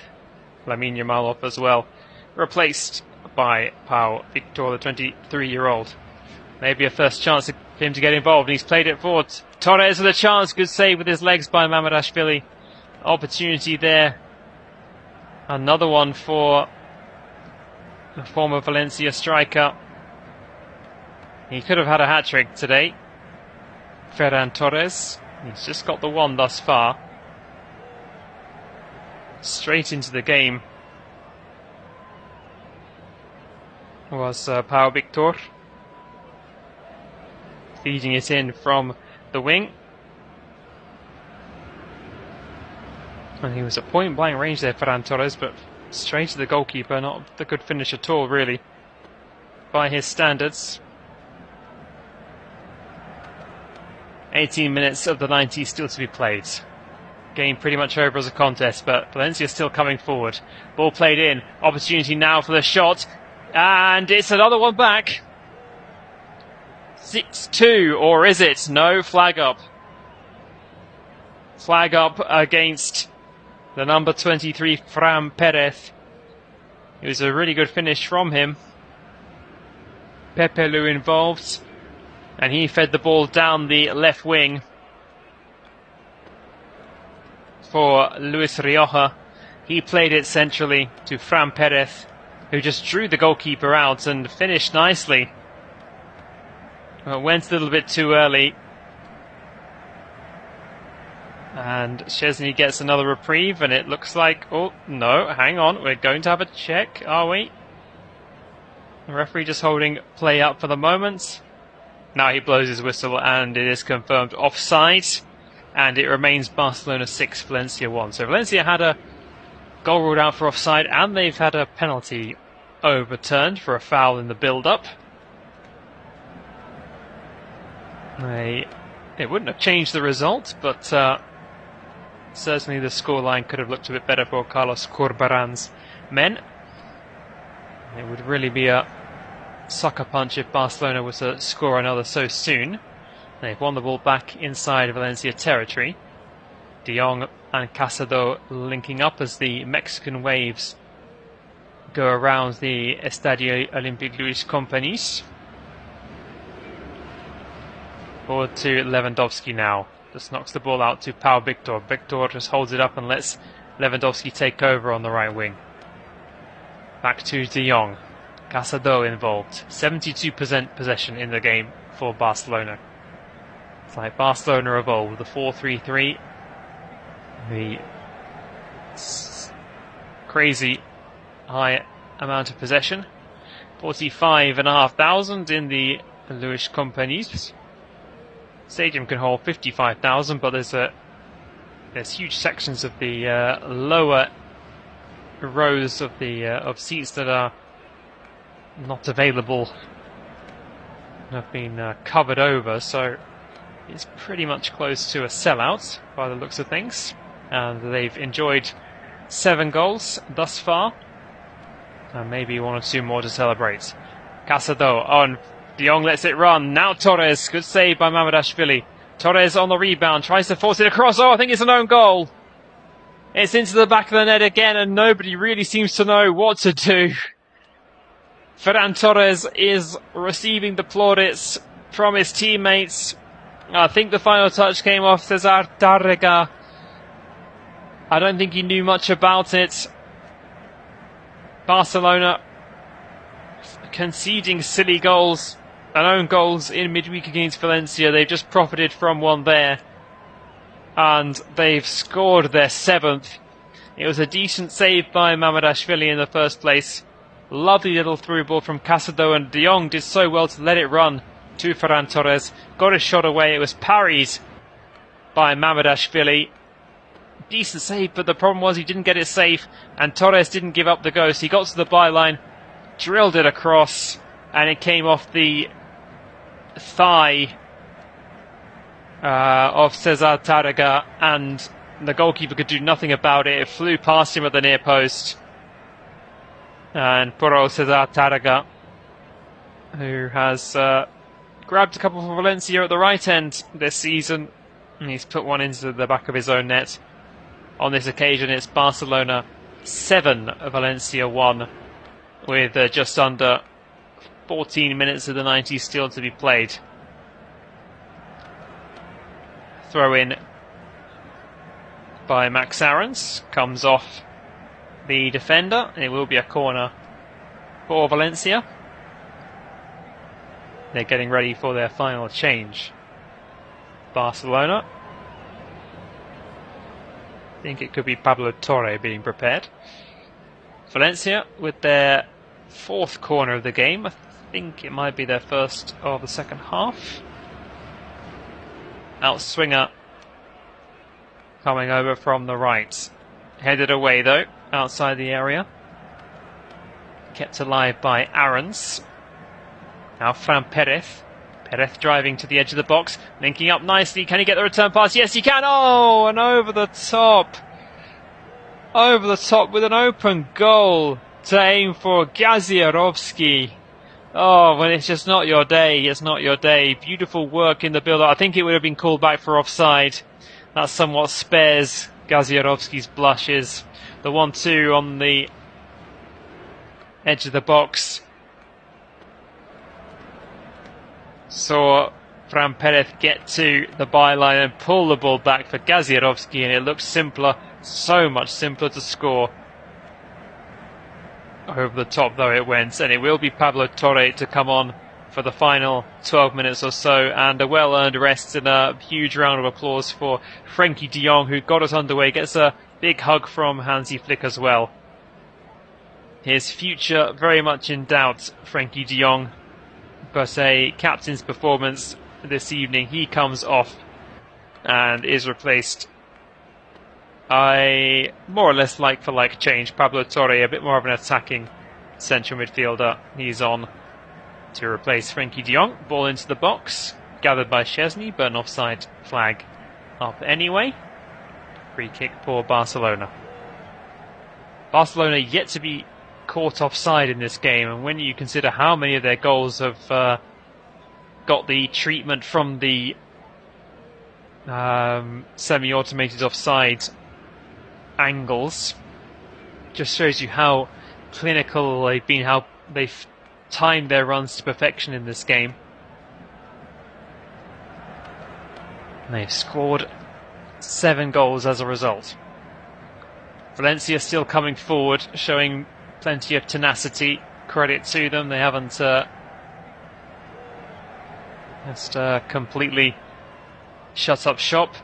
Lamine Yamal off as well, replaced by Pau Victor, the 23-year-old. Maybe a first chance for him to get involved, and he's played it forward. Torres with a chance, good save with his legs by Mamadashvili. Opportunity there. Another one for the former Valencia striker. He could have had a hat-trick today. Ferran Torres. He's just got the one thus far. Straight into the game was Pau Victor. feeding it in from the wing. And he was at point blank range there, Ferran Torres, but straight to the goalkeeper. Not a good finish at all, really, by his standards. 18 minutes of the 90 still to be played. Game pretty much over as a contest, but Valencia still coming forward. Ball played in. Opportunity now for the shot. And it's another one back. 6-2, or is it? No, flag up. Flag up against the number 23, Fran Perez. It was a really good finish from him. Pepe Lu involved. And he fed the ball down the left wing for Luis Rioja. He played it centrally to Fran Perez, who just drew the goalkeeper out and finished nicely. Well, went a little bit too early. And Szczesny gets another reprieve, and it looks like... Oh, no, hang on. We're going to have a check, are we? The referee just holding play up for the moment. Now he blows his whistle, and it is confirmed offside. And it remains Barcelona 6, Valencia 1. So Valencia had a goal ruled out for offside, and they've had a penalty overturned for a foul in the build-up. It wouldn't have changed the result, but certainly the scoreline could have looked a bit better for Carlos Corberan's men. It would really be a sucker punch if Barcelona was to score another so soon. They've won the ball back inside Valencia territory. De Jong and Casado linking up as the Mexican waves go around the Estadio Olympique Luis Companys. Forward to Lewandowski now. Just knocks the ball out to Pau Victor. Victor just holds it up and lets Lewandowski take over on the right wing. Back to De Jong. Casado involved. 72% possession in the game for Barcelona. It's like Barcelona of old, the 4-3-3. The crazy high amount of possession. 45,500 in the Luis Companys. Stadium can hold 55,000, but there's huge sections of the lower rows of the of seats that are not available and have been covered over, so it's pretty much close to a sellout by the looks of things. And they've enjoyed 7 goals thus far, and maybe 1 or 2 more to celebrate. Casado on. De Jong lets it run. Now Torres. Good save by Mamardashvili. Torres on the rebound. Tries to force it across. Oh, I think it's an own goal. It's into the back of the net again, and nobody really seems to know what to do. Ferran Torres is receiving the plaudits from his teammates. I think the final touch came off Cesar Tárrega. I don't think he knew much about it. Barcelona conceding silly goals and own goals in midweek against Valencia. They've just profited from one there, and they've scored their 7th. It was a decent save by Mamardashvili in the first place. Lovely little through ball from Casado, and De Jong did so well to let it run to Ferran Torres. Got his shot away. It was parried by Mamardashvili. Decent save, but the problem was he didn't get it safe, and Torres didn't give up the ghost. He got to the byline, drilled it across, and it came off the thigh of Cesar Tárrega, and the goalkeeper could do nothing about it. It flew past him at the near post, and poor Cesar Tárrega, who has grabbed a couple for Valencia at the right end this season, and he's put one into the back of his own net. On this occasion, it's Barcelona 7, Valencia 1, with just under 14 minutes of the 90 still to be played. Throw in by Max Aarons, comes off the defender, and it will be a corner for Valencia. They're getting ready for their final change. Barcelona. I think it could be Pablo Torre being prepared. Valencia with their 4th corner of the game. I think it might be their first of the second half. Outswinger coming over from the right. Headed away though, outside the area. Kept alive by Aarons. Now Fran Perez. Perez driving to the edge of the box, linking up nicely. Can he get the return pass? Yes, he can. Oh, and over the top. Over the top with an open goal to aim for Gazierovski. Oh, when it's just not your day, it's not your day. Beautiful work in the build-up. I think it would have been called back for offside. That somewhat spares Gazierovski's blushes. The 1-2 on the edge of the box saw Fran Perez get to the byline and pull the ball back for Gazierovski, and it looked simpler, so much simpler to score. Over the top though it went, and it will be Pablo Torre to come on for the final 12 minutes or so, and a well-earned rest and a huge round of applause for Frenkie de Jong, who got us underway. Gets a big hug from Hansi Flick as well. His future very much in doubt, Frenkie de Jong, but a captain's performance this evening. He comes off and is replaced. I more or less like for like change. Pablo Torre, a bit more of an attacking central midfielder. He's on to replace Frenkie de Jong. Ball into the box, gathered by Szczesny, but an offside flag up anyway. Free kick for Barcelona. Barcelona yet to be caught offside in this game, and when you consider how many of their goals have got the treatment from the semi-automated offside angles, just shows you how clinical they've been, how they've timed their runs to perfection in this game. And they've scored 7 goals as a result. Valencia still coming forward, showing plenty of tenacity. Credit to them. They haven't just completely shut up shop.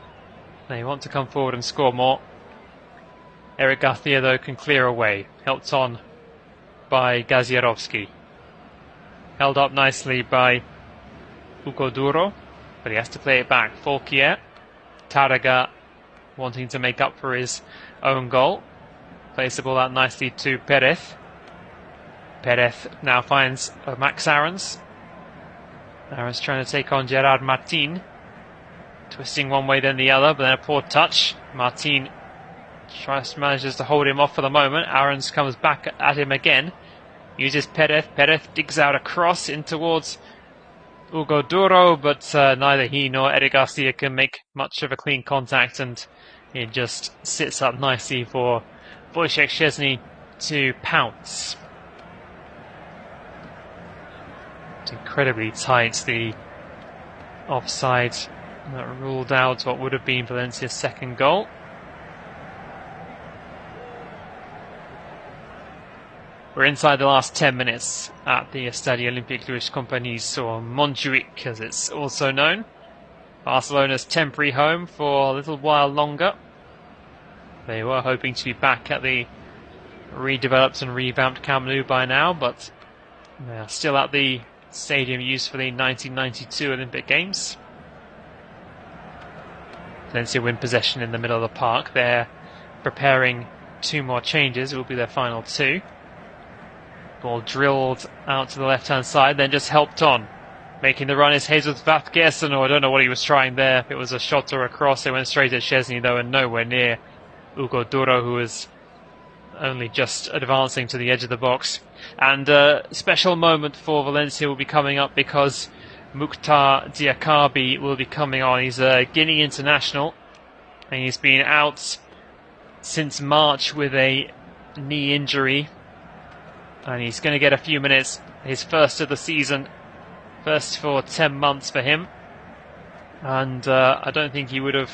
They want to come forward and score more. Eric Garcia, though, can clear away. Helped on by Gazierovski. Held up nicely by Ugo Duro, but he has to play it back. Folkier. Taraga wanting to make up for his own goal. Plays the ball out nicely to Perez. Perez now finds Max Aarons. Aarons trying to take on Gerard Martin. Twisting one way then the other, but then a poor touch. Martin manages to hold him off for the moment. Aarons comes back at him again. Uses Perez. Perez digs out a cross in towards Ugo Duro, but neither he nor Eric Garcia can make much of a clean contact, and it just sits up nicely for Wojciech Szczesny to pounce. It's incredibly tight, the offside that ruled out what would have been Valencia's second goal. We're inside the last 10 minutes at the Estadio Olympique Luis Companys, or Montjuic as it's also known. Barcelona's temporary home for a little while longer. They were hoping to be back at the redeveloped and revamped Camp Nou by now, but they are still at the stadium used for the 1992 Olympic Games. Valencia win possession in the middle of the park. They're preparing 2 more changes. It will be their final 2. Ball drilled out to the left-hand side, then just helped on. Making the run is Jesus Vázquez, or I don't know what he was trying there. If it was a shot or a cross, it went straight at Szczesny though, and nowhere near Ugo Duro, who was only just advancing to the edge of the box. And a special moment for Valencia will be coming up, because Mukhtar Diakabi will be coming on. He's a Guinea international, and he's been out since March with a knee injury. And he's going to get a few minutes, his first of the season, first for 10 months for him. And I don't think he would have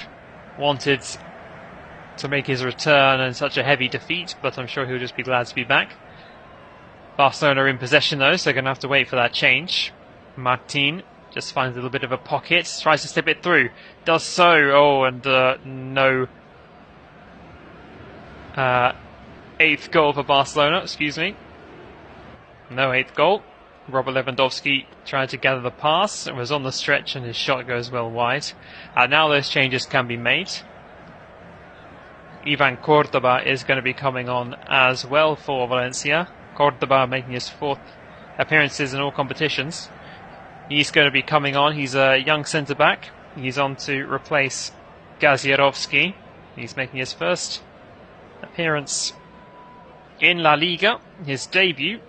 wanted to make his return in such a heavy defeat, but I'm sure he'll just be glad to be back. Barcelona are in possession though, so they're going to have to wait for that change. Martin just finds a little bit of a pocket, tries to slip it through, does so. Oh, and no 8th goal for Barcelona, excuse me. No 8th goal. Robert Lewandowski trying to gather the pass. It was on the stretch and his shot goes well wide. Now those changes can be made. Ivan Cordoba is going to be coming on as well for Valencia. Cordoba making his 4th appearances in all competitions. He's going to be coming on. He's a young centre-back. He's on to replace Gazierovski. He's making his first appearance in La Liga, his debut.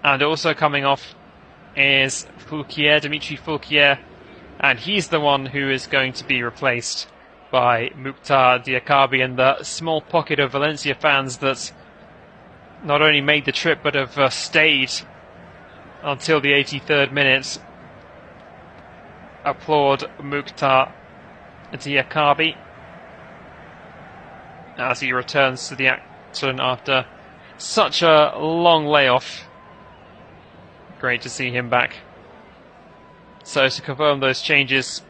And also coming off is Dimitri Fulquier. And he's the one who is going to be replaced by Mukhtar Diakabi, and the small pocket of Valencia fans that not only made the trip but have stayed until the 83rd minute. Applaud Mukhtar Diakabi as he returns to the action after such a long layoff. Great to see him back. So to confirm those changes,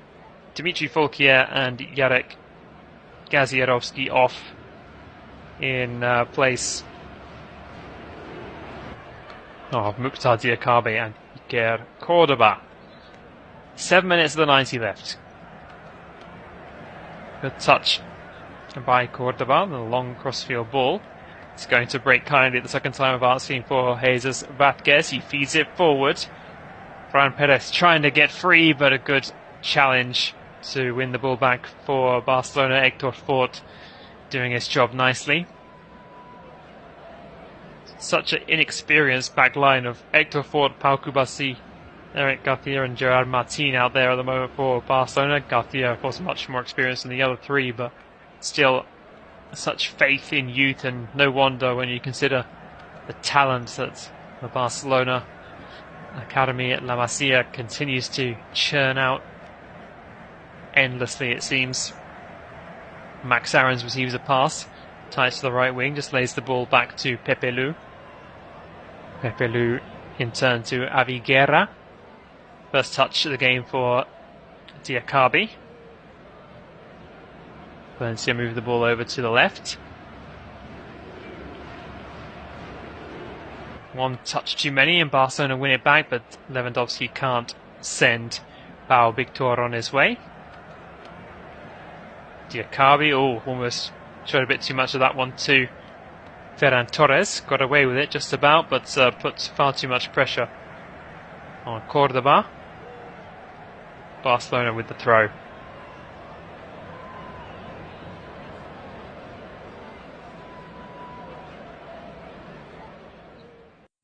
Dimitri Fulquier and Jarek Gazierovski off in place of Mukhtar Diakabi and Iker Cordoba. 7 minutes of the 90 left. Good touch by Cordoba, the long crossfield ball. It's going to break kindly at the second time of asking for Jesus Vázquez. He feeds it forward. Fran Perez trying to get free, but a good challenge to win the ball back for Barcelona. Hector Fort doing his job nicely. Such an inexperienced back line of Hector Fort, Pau Kubasi, Eric Garcia and Gerard Martin out there at the moment for Barcelona. Garcia, of course, much more experienced than the other three, but still such faith in youth, and no wonder when you consider the talent that the Barcelona academy at La Masia continues to churn out endlessly, it seems. Max Aarons receives a pass, ties to the right wing, just lays the ball back to Pepe Lu. Pepe Lu in turn to Avi Guerra. First touch of the game for Diakabi. Valencia move the ball over to the left. One touch too many and Barcelona win it back, but Lewandowski can't send Pau Victor on his way. Diakabi, almost showed a bit too much of that one to Ferran Torres. Got away with it just about, but puts far too much pressure on Cordoba. Barcelona with the throw.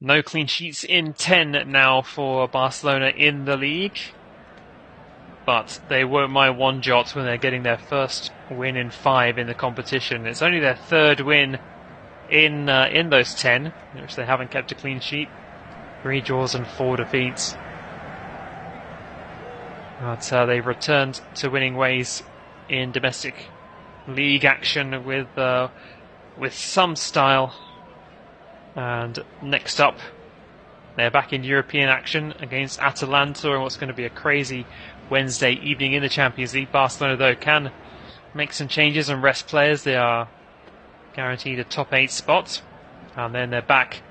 No clean sheets in 10 now for Barcelona in the league. But they won't mind one jot when they're getting their first win in 5 in the competition. It's only their 3rd win in those 10, in which they haven't kept a clean sheet. 3 draws and 4 defeats. But they've returned to winning ways in domestic league action with some style. And next up, they're back in European action against Atalanta in what's going to be a crazy Wednesday evening in the Champions League. Barcelona, though, can make some changes and rest players. They are guaranteed a top 8 spot. And then they're back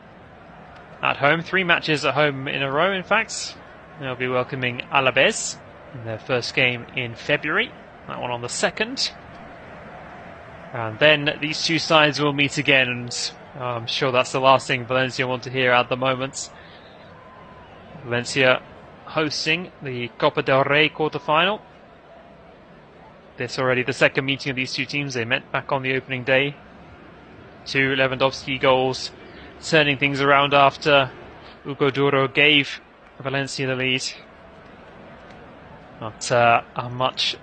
at home. 3 matches at home in a row, in fact. They'll be welcoming Alaves in their first game in February. That one on the 2nd. And then these two sides will meet again, and I'm sure that's the last thing Valencia want to hear at the moment. Valencia hosting the Copa del Rey quarter-final. This already the 2nd meeting of these two teams. They met back on the opening day. 2 Lewandowski goals, turning things around after Hugo Duro gave Valencia the lead. But a much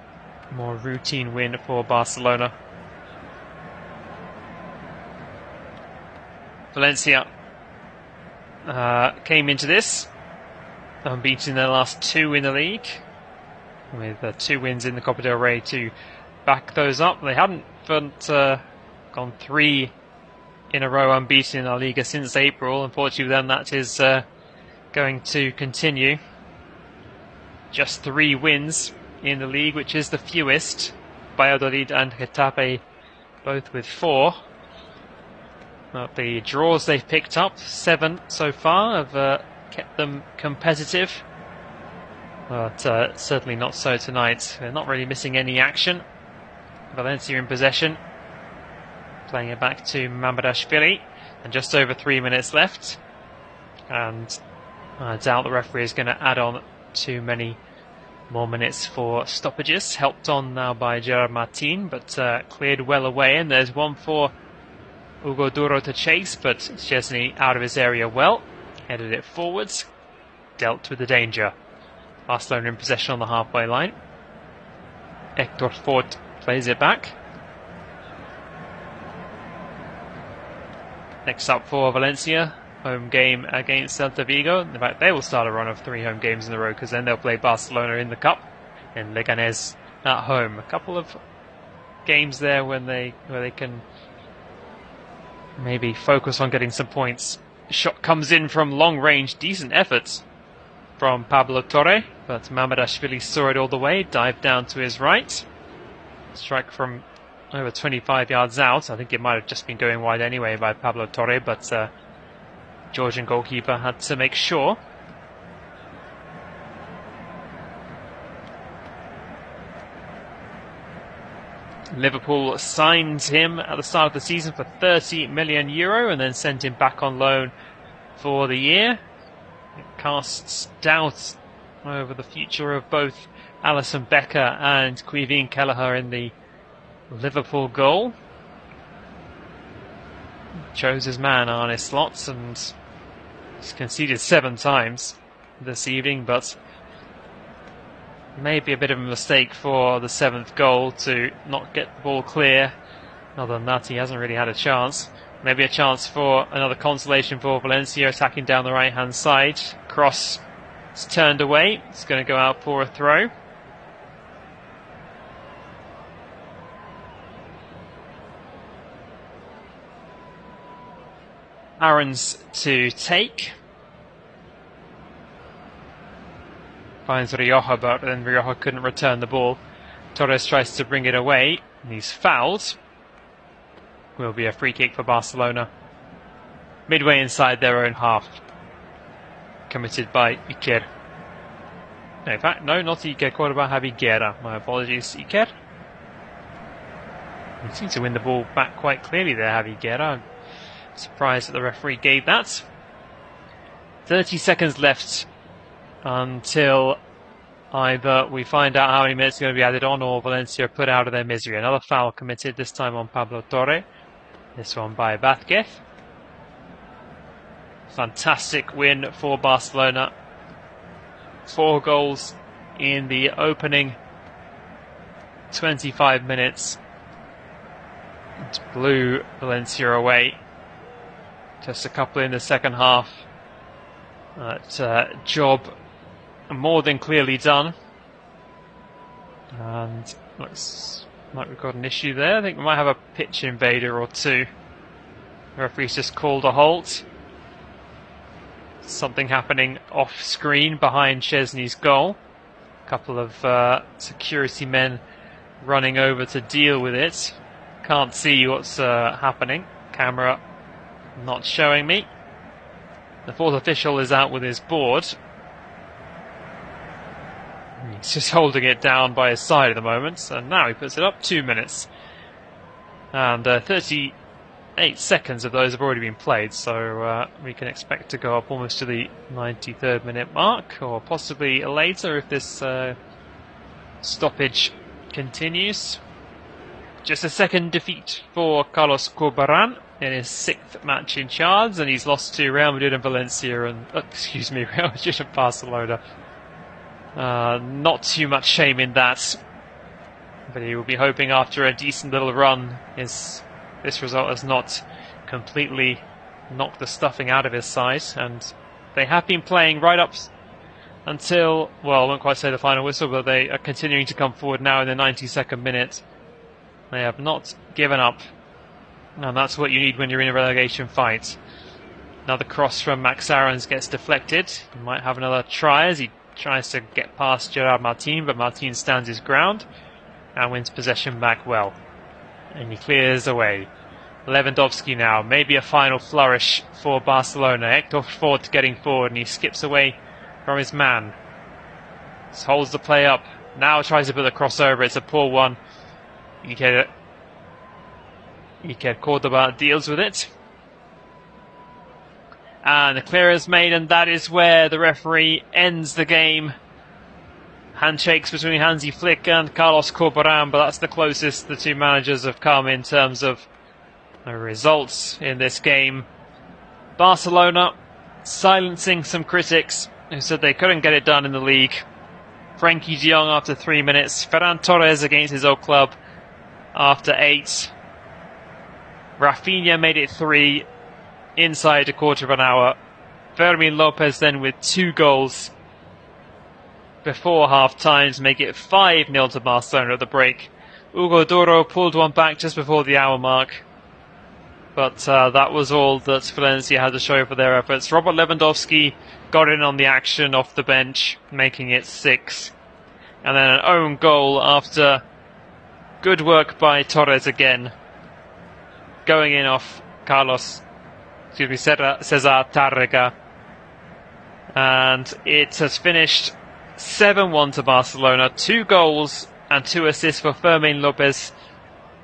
more routine win for Barcelona. Valencia came into this unbeaten in their last 2 in the league, with 2 wins in the Copa del Rey to back those up. They hadn't gone 3 in a row unbeaten in La Liga since April. Unfortunately, then that is going to continue. Just 3 wins in the league, which is the fewest. Valladolid and Getafe both with 4. But the draws they've picked up, 7 so far, have kept them competitive. But certainly not so tonight. They're not really missing any action. Valencia in possession. Playing it back to Mamardashvili. And just over 3 minutes left. And I doubt the referee is going to add on too many more minutes for stoppages. Helped on now by Gerard Martin, but cleared well away. And there's one for Hugo Duro to chase, but Szczesny out of his area well. Headed it forwards. Dealt with the danger. Barcelona in possession on the halfway line. Hector Fort plays it back. Next up for Valencia, home game against Celta Vigo. In fact, they will start a run of 3 home games in a row, because then they'll play Barcelona in the Cup and Leganés at home. A couple of games there where they can maybe focus on getting some points. Shot comes in from long range, decent effort from Pablo Torre, but Mamardashvili saw it all the way, dived down to his right. Strike from over 25 yards out. I think it might have just been going wide anyway by Pablo Torre, but Georgian goalkeeper had to make sure. Liverpool signed him at the start of the season for €30 million and then sent him back on loan for the year. It casts doubt over the future of both Alisson Becker and Caoimhín Kelleher in the Liverpool goal. Chose his man, Arne Slot, and he's conceded 7 times this evening, but maybe a bit of a mistake for the 7th goal to not get the ball clear. Other than that, he hasn't really had a chance. Maybe a chance for another consolation for Valencia, attacking down the right-hand side. Cross is turned away. It's going to go out for a throw. Aarons to take. Finds Rioja, but then Rioja couldn't return the ball. Torres tries to bring it away, and he's fouled. Will be a free kick for Barcelona. Midway inside their own half. Committed by Iker. No, in fact, no, not Iker. Cordoba Higuera. My apologies, Iker. He seemed to win the ball back quite clearly there, Higuera. I'm surprised that the referee gave that. 30 seconds left until either we find out how many minutes are going to be added on, or Valencia put out of their misery. Another foul committed, this time on Pablo Torre. This one by Vázquez. Fantastic win for Barcelona. 4 goals in the opening 25 minutes. It blew Valencia away. Just a couple in the second half. Job more than clearly done. And looks like we've got an issue there. I think we might have a pitch invader or two. The referee's just called a halt. Something happening off screen behind Szczesny's goal. A couple of security men running over to deal with it. Can't see what's happening. Camera not showing me. The 4th official is out with his board. He's just holding it down by his side at the moment, and now he puts it up. 2 minutes. And 38 seconds of those have already been played, so we can expect to go up almost to the 93rd minute mark, or possibly later if this stoppage continues. Just a second defeat for Carlos Corberán in his 6th match in charge, and he's lost to Real Madrid and Valencia and Real Madrid and Barcelona. Not too much shame in that, but he will be hoping after a decent little run this result has not completely knocked the stuffing out of his side, and they have been playing right up until, well, I won't quite say the final whistle, but they are continuing to come forward now in the 92nd minute. They have not given up, and that's what you need when you're in a relegation fight. Another cross from Max Aarons gets deflected. He might have another try as he tries to get past Gerard Martin, but Martin stands his ground and wins possession back well. And he clears away. Lewandowski now, maybe a final flourish for Barcelona. Hector Ford getting forward and he skips away from his man. Just holds the play up. Now tries to put the crossover. It's a poor one. Iker Cordoba deals with it. And the clear is made, and that is where the referee ends the game. Handshakes between Hansi Flick and Carlos Corberán, but that's the closest the two managers have come in terms of results in this game. Barcelona silencing some critics who said they couldn't get it done in the league. Frenkie de Jong after 3 minutes. Ferran Torres against his old club after 8. Raphinha made it 3 inside a quarter of an hour. Fermin Lopez then with 2 goals before half-time to make it 5-0 to Barcelona at the break. Hugo Duro pulled one back just before the hour mark. But that was all that Valencia had to show for their efforts. Robert Lewandowski got in on the action off the bench, making it 6. And then an own goal after good work by Torres again. Going in off Cesar Tárrega. And it has finished 7-1 to Barcelona. 2 goals and 2 assists for Fermin Lopez.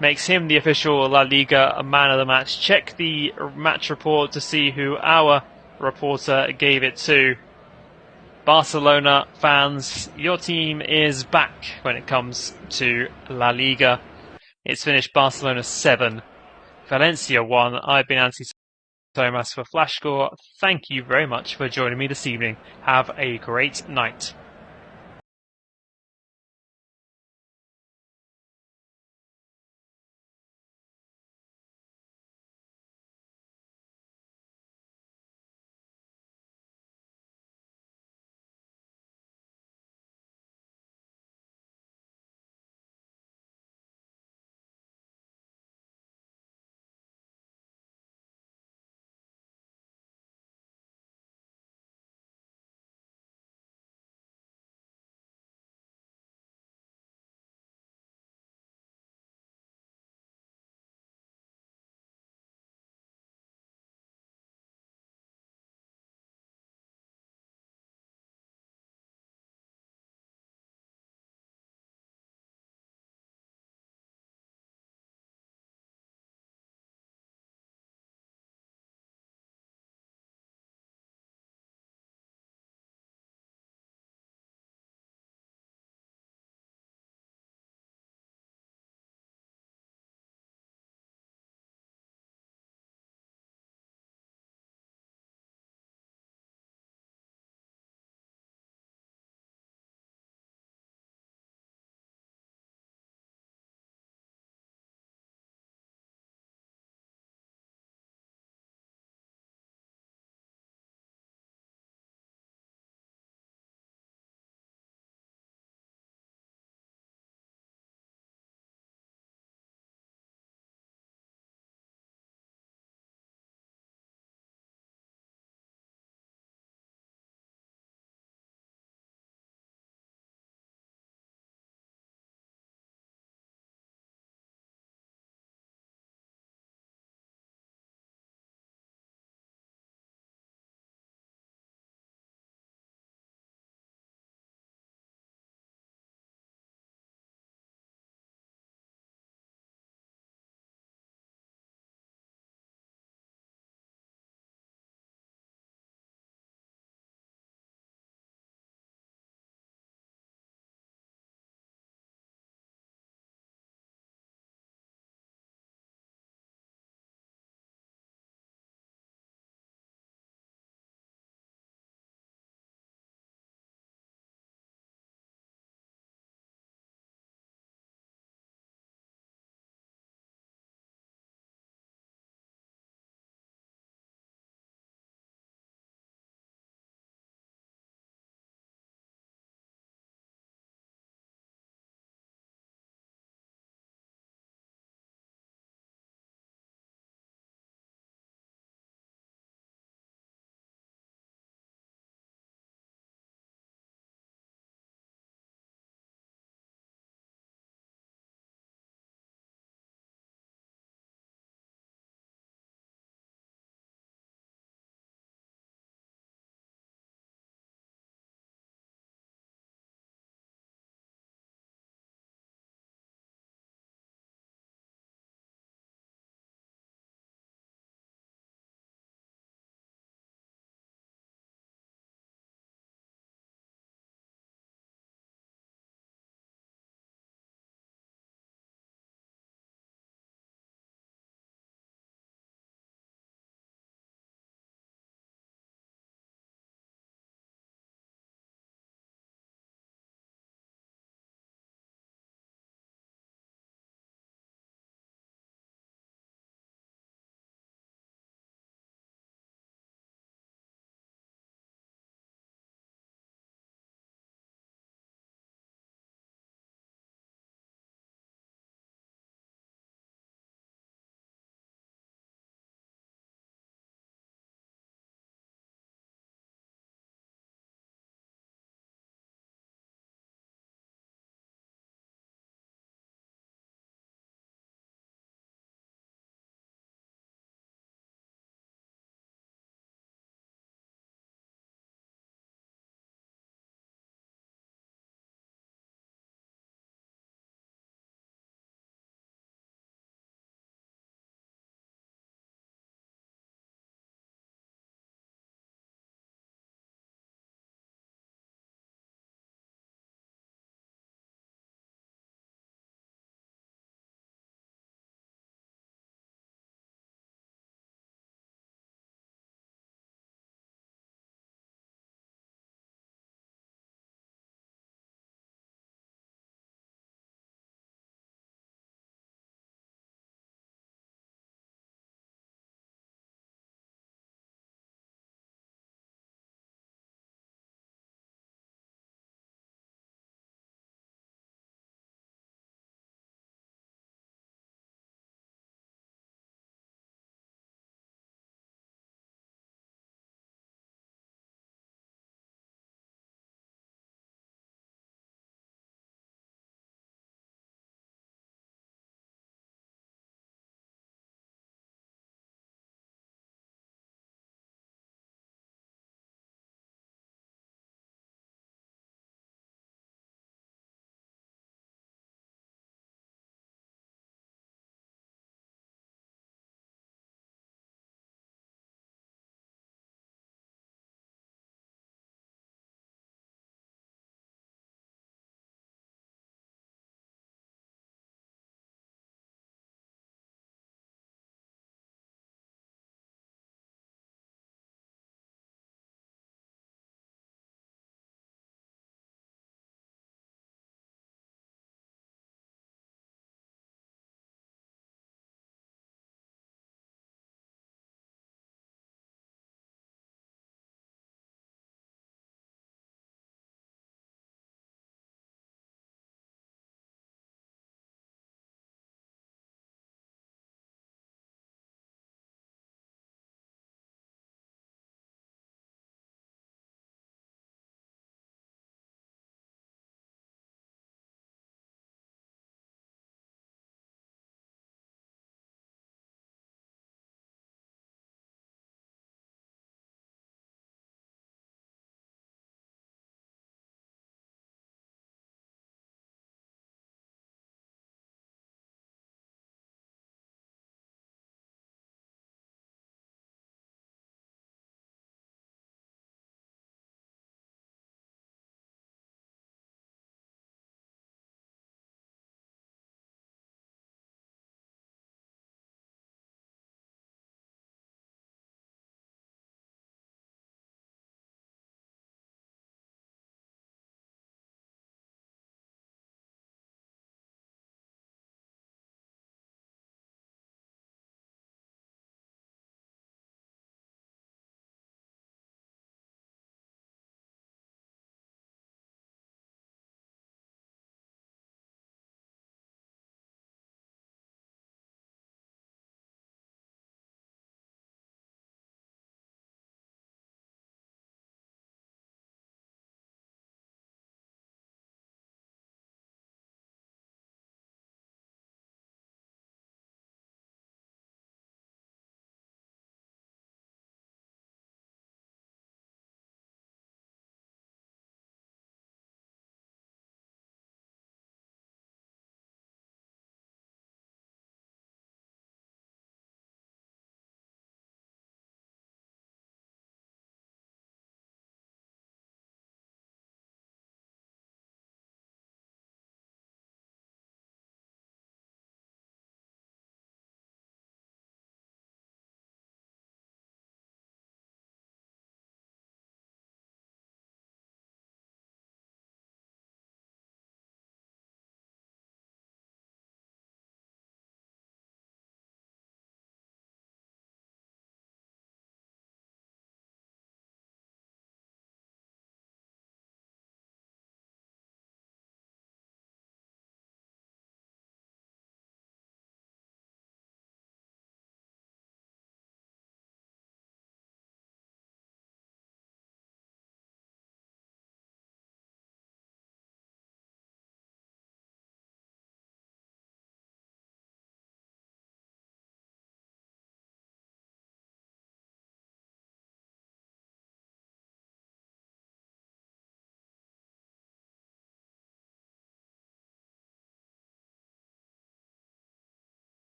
Makes him the official La Liga man of the match. Check the match report to see who our reporter gave it to. Barcelona fans, your team is back when it comes to La Liga. It's finished Barcelona 7, Valencia 1. I've been Anthony Thomas for Flash Score. Thank you very much for joining me this evening. Have a great night.